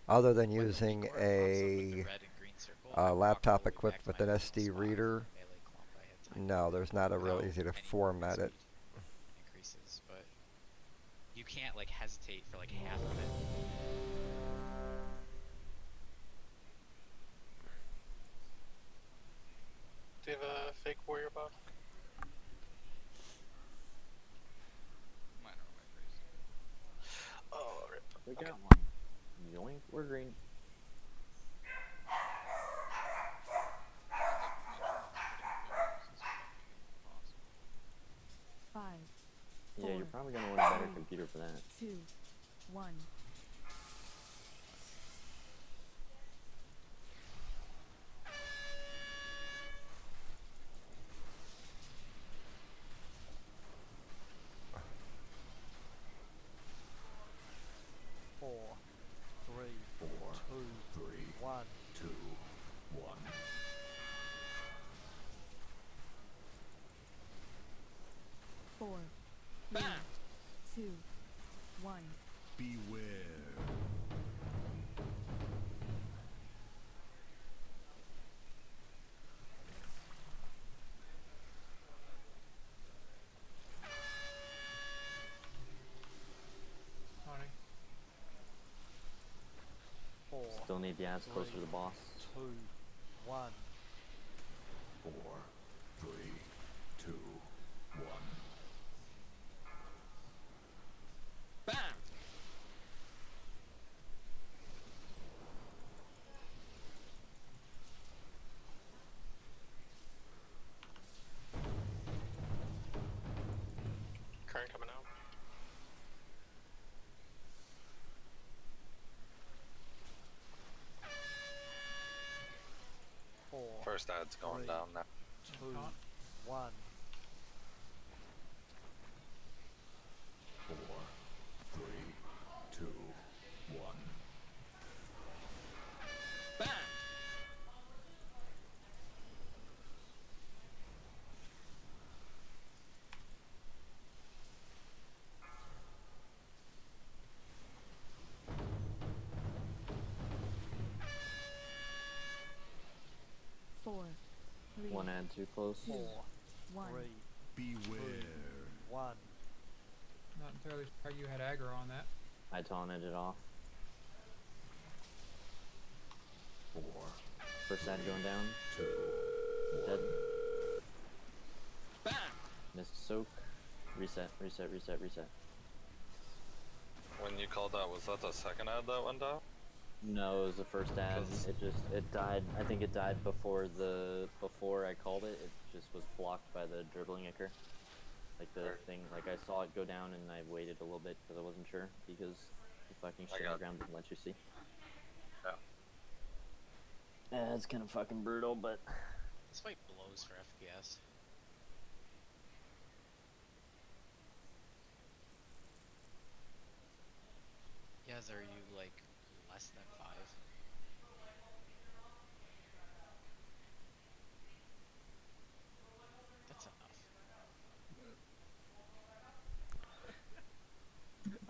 other than when the using record pops up with the a red and green circle, I walk all laptop the way back equipped to with my an original SD spot reader, from the melee clump, I had time no, there's not a real without easy to any format it. speed increases, but you can't like hesitate for like half of it. Do you have a fake warrior buff? Mine are all my praise. Oh, rip. We Okay. got one. Yoink, we're green. Five. Yeah, you're Four, probably gonna want a better three, computer for that. 2, 1. 4, 3, 2, 1. 2, 1. 4, 3, 2, 1. Beware. Tony. 4, Still need the ads closer to the boss. 2, 1. 4, 3, 2, 1. Current coming out. First ad's going down now. 2, 1. 4, 3, 2, 1. Four, three, One ad too close. 2, 1. 3, Beware. 1. Not entirely sure how you had aggro on that. I taunted it off. 4. First ad going down. 2. Dead. Missed soak. Reset, reset, reset, reset. When you called that, was that the second ad that went down? No, it was the first ad. It died. I think it died before I called it. It just was blocked by the dribbling ichor. Like the thing, like I saw it go down and I waited a little bit because I wasn't sure because the fucking shit on the ground doesn't let you see. Yeah. Yeah, it's kind of fucking brutal, but This fight blows for FPS. Yes, are you like less than 5? That's enough.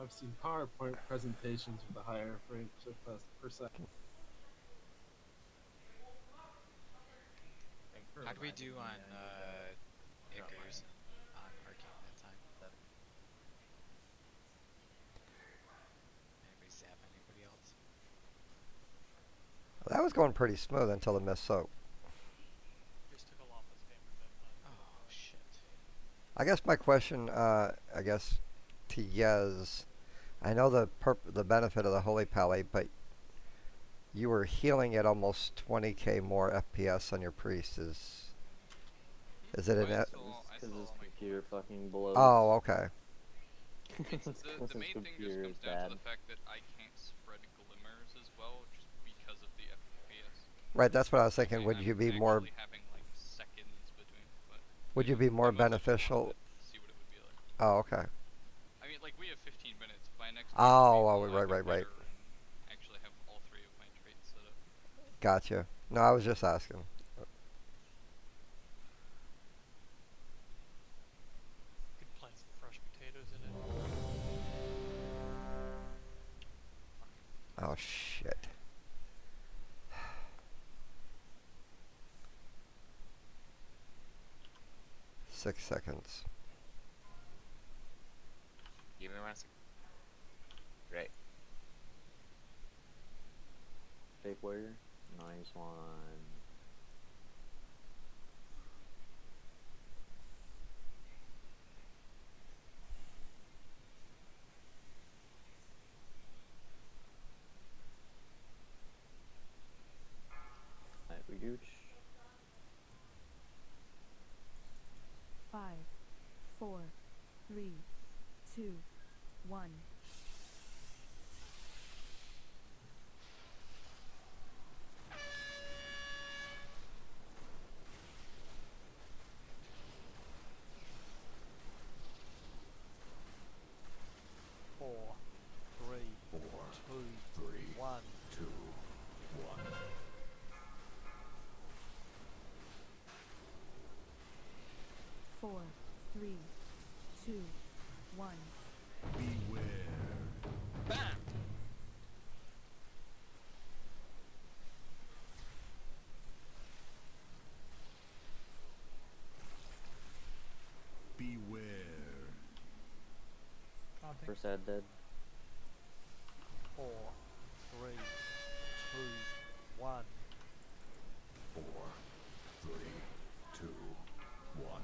I've seen PowerPoint presentations with a higher frame per second. How do we do on Ickers on Arcane that time? Anybody zap anybody else? That was going pretty smooth until the missed soak. Just took a lot this game for that time. Oh shit. I guess my question, to Yez, I know the benefit of the Holy Pally, but you were healing at almost 20k more FPS on your priest. Is it an? Because his computer fucking blows. Oh, okay. It's the main thing just comes down to the fact that I can't spread glimmers as well just because of the FPS. Right, that's what I was thinking. Would you be more? Having like seconds between, but Would you be more beneficial? see what it would be like. Oh, okay. I mean, like we have 15 minutes. By next week, Oh, maybe right, I'll right, have it right. better and actually have all 3 of my traits set up. Gotcha. No, I was just asking. shit. Six seconds. Give me 1 second. Great. Fake warrior. Nice one. Alright, we gooch. 5, 4, 3, 2, 1. Four, three, Four, two, three, one. 2, 1. 4, 3, 2, 1. Beware. Beware. Taunting. First ad dead. 4, 3, 2, 1. 4, 3, 2, 1.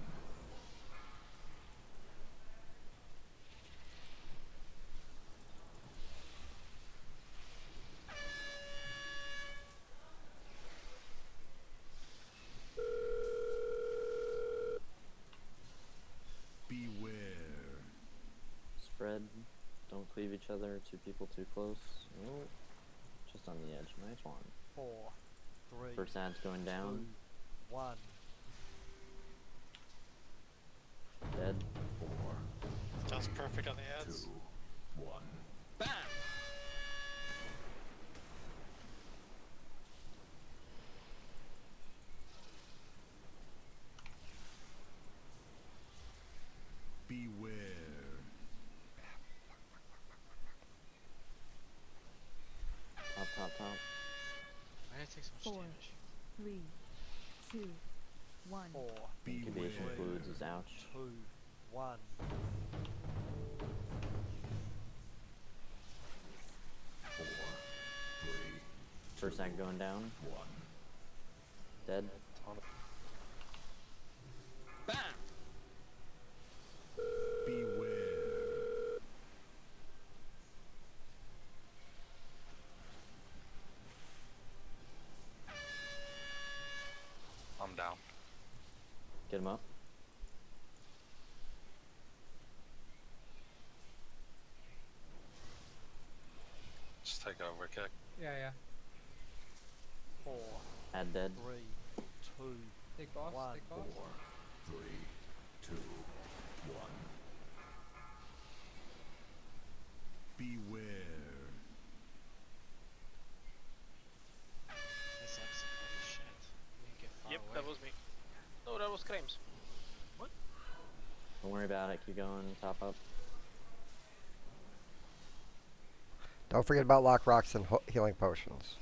Beware. Spread. Don't cleave each other. Two people too close. Oh, just on the edge. Nice one. 4, 3, First ad's going down. 2, 1. Dead. 4, Just perfect on the ads. 2, 1. Beware. Top, top, top. Why did I take so much 4, damage? 3, 2, 1. 4, Incubation Beware. fluids is ouch. 2, 1. 4, 3, First ad going down. 1. Dead. Beware. I'm down. Get him up. Just take over, kick. Yeah, yeah. 4, Ad dead. 3, 2, Take boss. 1. Take boss. 4, 3, 2, 1. Beware. This episode, holy shit. We didn't get far Yep, away. that was me. No, that was Crimes. What? Don't worry about it. Keep going. Top up. Don't forget about lock rocks and healing potions.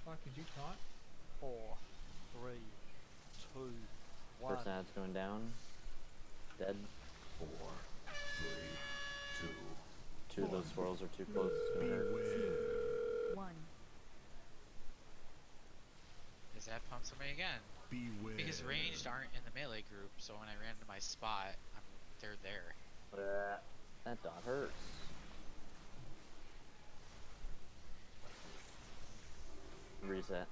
Fuck, did you taunt? 4, 3, 2, 1. First ad's going down. Dead. 4, 3, 2. Two of those swirls are too close. It's gonna hurt. Beware. 1. Is that pump somebody again? Beware. Because ranged aren't in the melee group, so when I ran to my spot, they're there. That dot hurts. Reset.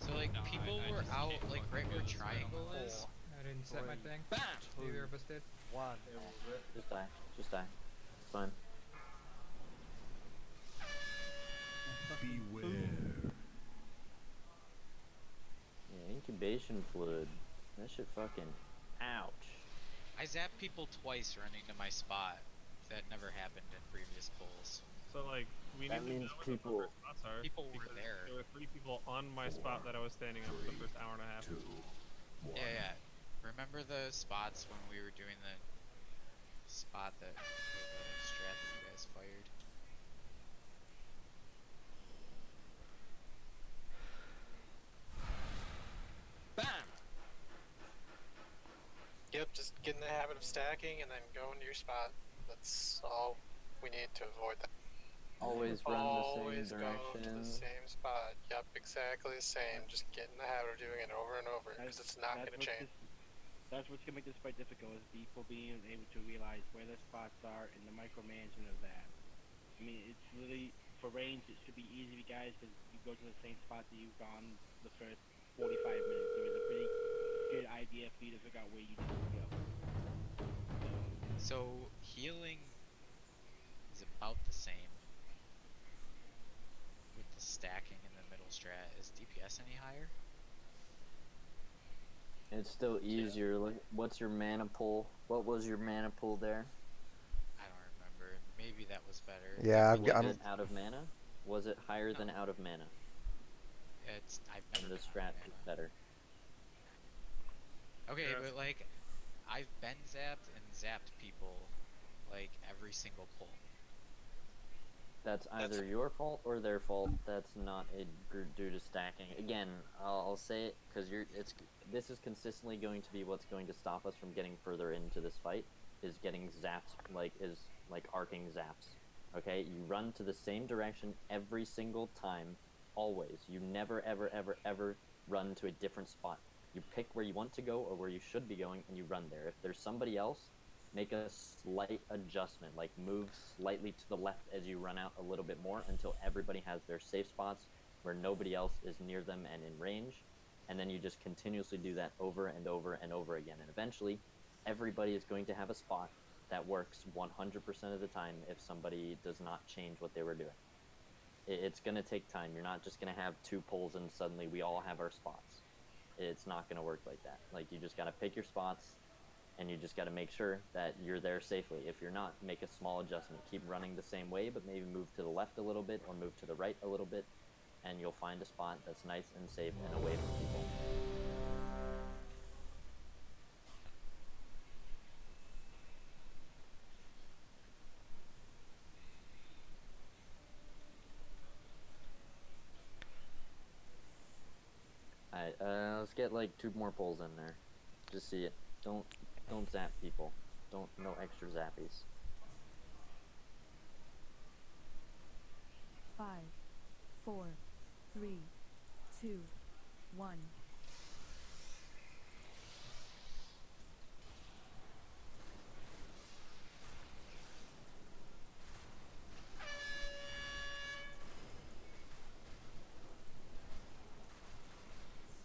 So like No, people I were just out can't like fucking right do where this right triangle now. is. I didn't set my 3, thing. 2, Neither of us did. 1. Just die. Just die. It's fine. Beware. Yeah, incubation fluid. That shit fucking ouch. I zapped people twice running to my spot. That never happened in previous polls. So like we That need to means know what people- the proper spots are. People were because there. There were 3 people on my spot that I was standing on for the first hour and a half. 2, 1. Yeah, yeah. Remember the spots when we were doing the spot that the strat that you guys fired? get in the habit of stacking and then go into your spot. That's all we need to avoid that. Always run the same Always go to direction. the same spot. Yep, exactly the same. Just get in the habit of doing it over and over because it's not going to change. That's what's gonna make this fight difficult, is people being able to realize where their spots are and the micromanagement of that. I mean, it's really, for range, it should be easy, guys, because you go to the same spot that you've gone the first 45 minutes. So it's a pretty good idea for you to figure out where you need to go. So healing is about the same with the stacking in the middle strat. Is DPS any higher? It's still easier. Look, what's your mana pool? What was your mana pool there? I don't remember. Maybe that was better. Yeah, Was it out of mana? Was it higher than out of mana? I've never. The strat is better. Okay, but like, I've been zapped and zapped people, like every single pull. That's either your fault or their fault. That's not due to stacking. Again, I'll say it because this is consistently going to be what's going to stop us from getting further into this fight. Is getting zapped like arcing zaps. Okay, you run to the same direction every single time, always. You never ever ever ever run to a different spot. You pick where you want to go or where you should be going, and you run there. If there's somebody else, make a slight adjustment, like move slightly to the left as you run out a little bit more until everybody has their safe spots where nobody else is near them and in range. And then you just continuously do that over and over and over again. And eventually, everybody is going to have a spot that works 100% of the time if somebody does not change what they were doing. It's going to take time. You're not just going to have 2 pulls and suddenly we all have our spots. It's not going to work like that. Like, you just got to pick your spots, and you just got to make sure that you're there safely. If you're not, make a small adjustment. Keep running the same way, but maybe move to the left a little bit or move to the right a little bit, and you'll find a spot that's nice and safe and away from people. Alright, let's get like 2 more pulls in there. Just see it. Don't zap people. No extra zappies. 5, 4, 3, 2, 1.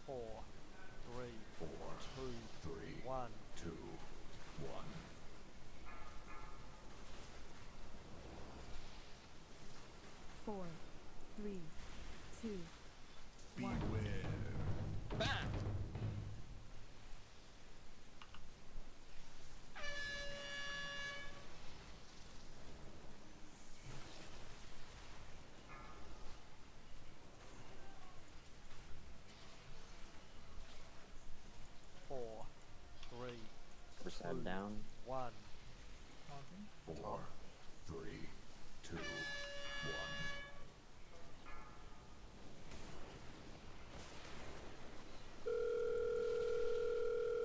Four, three, two, one. Four, three, two, one. Beware. Back! Four, three, First two, add down. 1. 4, 3, 2, 1.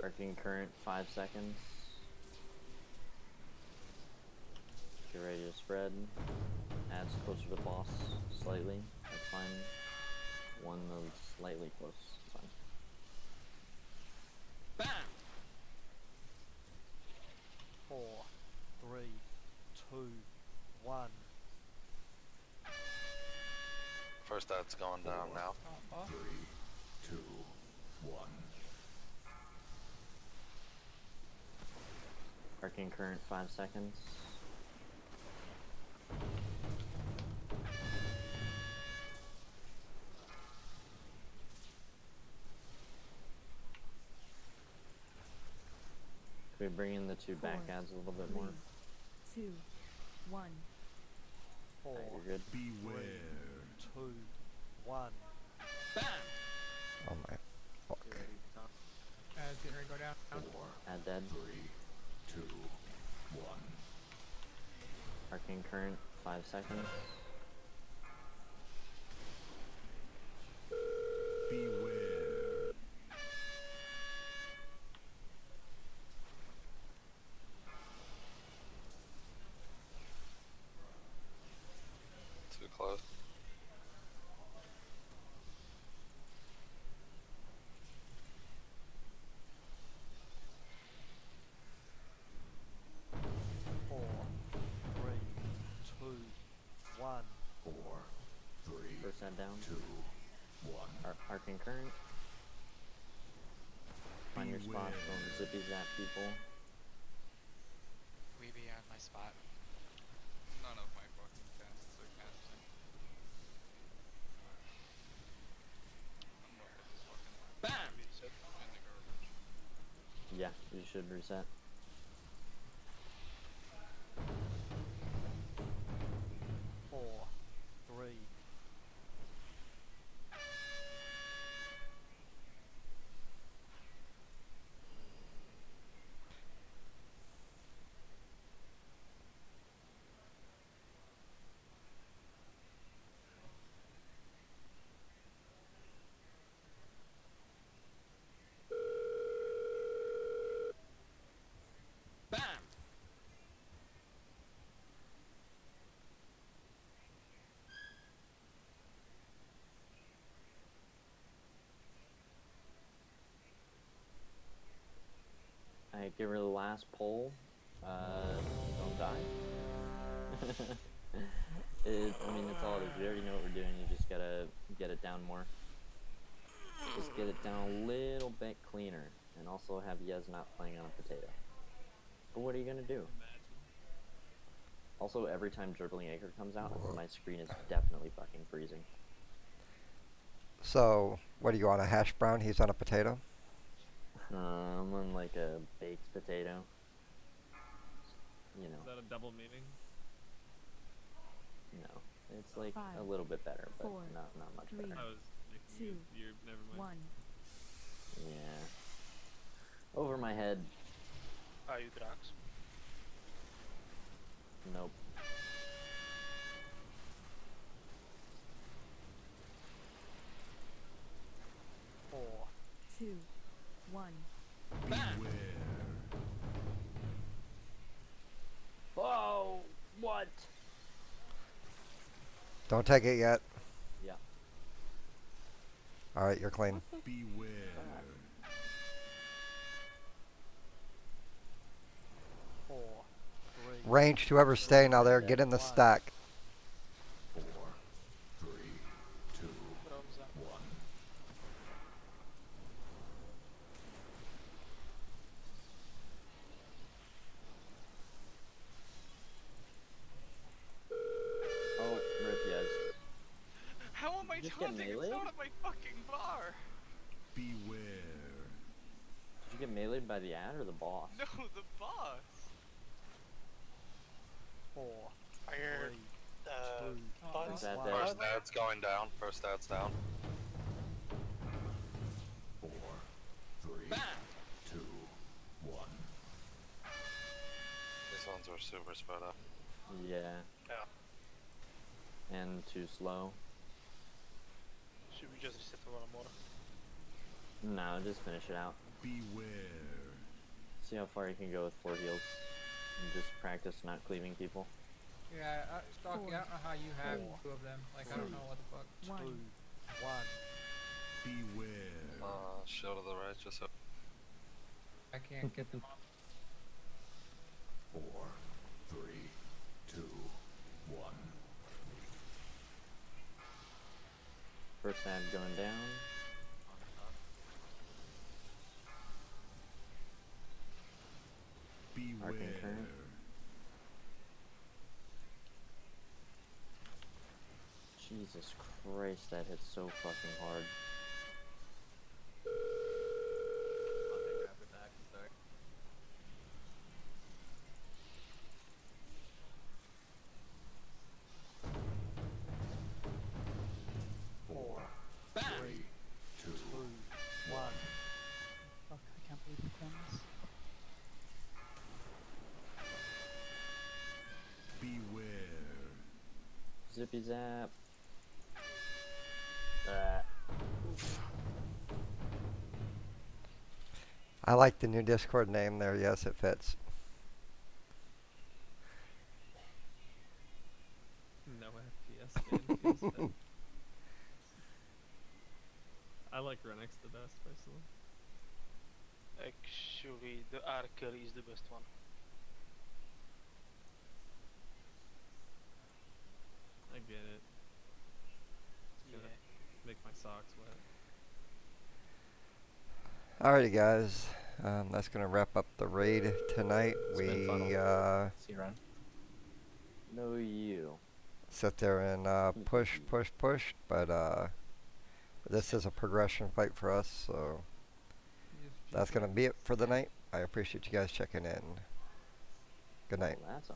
Arcing current, 5 seconds. Get ready to spread. Adds closer to the boss slightly. That's fine. One that's slightly close. That's fine. Bam! 4, 3, 2, 1. First that's going down now. 3, 2, 1. Arcing current, 5 seconds. Could we bring in the 2 back adds a little bit more? 2, 1. 4, you're good. Beware. 2, 1. Bam! Oh my fuck. It's getting ready to go down. 4, Add dead. 3, 2, 1. Arcing current, 5 seconds. Beware. 5, Arcane Current. Find your spots, don't zippy zap people. Weeby at my spot. None of my fucking casts are casting. I'm gonna put this fucking Bam! reset in the garbage. Yeah, you should reset. Four, three. Bam! Alright, get rid of the last pole. Don't die. I mean, that's all it is. We already know what we're doing. You just gotta get it down more. Just get it down a little bit cleaner. And also have Yez not playing on a potato. But what are you gonna do? Also, every time Dribbling Acre comes out, my screen is definitely fucking freezing. So, what do you want, a hash brown? He's on a potato? I'm on like a baked potato. You know. Is that a double meaning? No. It's like 5, a little bit better, but 4, not much 3, better. I was making 2, you're never mind. 1. Yeah. Over my head. Are you Drax? Nope. Four. 2, 1. Whoa! What? Don't take it yet. Yeah. Alright, you're clean. Beware. Four, three. Ranged, whoever's staying out there, get in the stack. 4, 3, 2, Thumbs up. 1. Oh, rip Yez. How am I Just get taunting? It's meleeed? not at my fucking bar! Beware. Did you get meleeed by the ad or the boss? No, the boss! Four, Are your three, buttons Is that one. there? First ad's going down. First ad's down. 4, 3, 2, 1. These ones are super sped up. Yeah. Yeah. And too slow. Should we just reset for one more? No, just finish it out. Beware. See how far you can go with 4 heals. And just practice not cleaving people. Yeah, Stocky, I don't know how you have 2 4, of them. Like, I don't know what the fuck. 1. 2, 1. Beware. Shield of the Righteous. I can't get them off. 4, 3, 2, 1. First ad going down. Arcane Beware. Current. Jesus Christ, that hits so fucking hard. Four, Bam! 3, 2, 1. Fuck, I can't believe the corners. beware. Zippy zap. I like the new Discord name there. Yes, it fits. No FPS game feels bad. I like Renix the best, personally. Actually, the Archer is the best one. I get it. It's gonna make my socks wet. Alrighty, guys. That's gonna wrap up the raid tonight. It's been fun. See you around. No, you. Sit there and push, but this is a progression fight for us, so that's gonna be it for the night. I appreciate you guys checking in. Good night. Oh, that's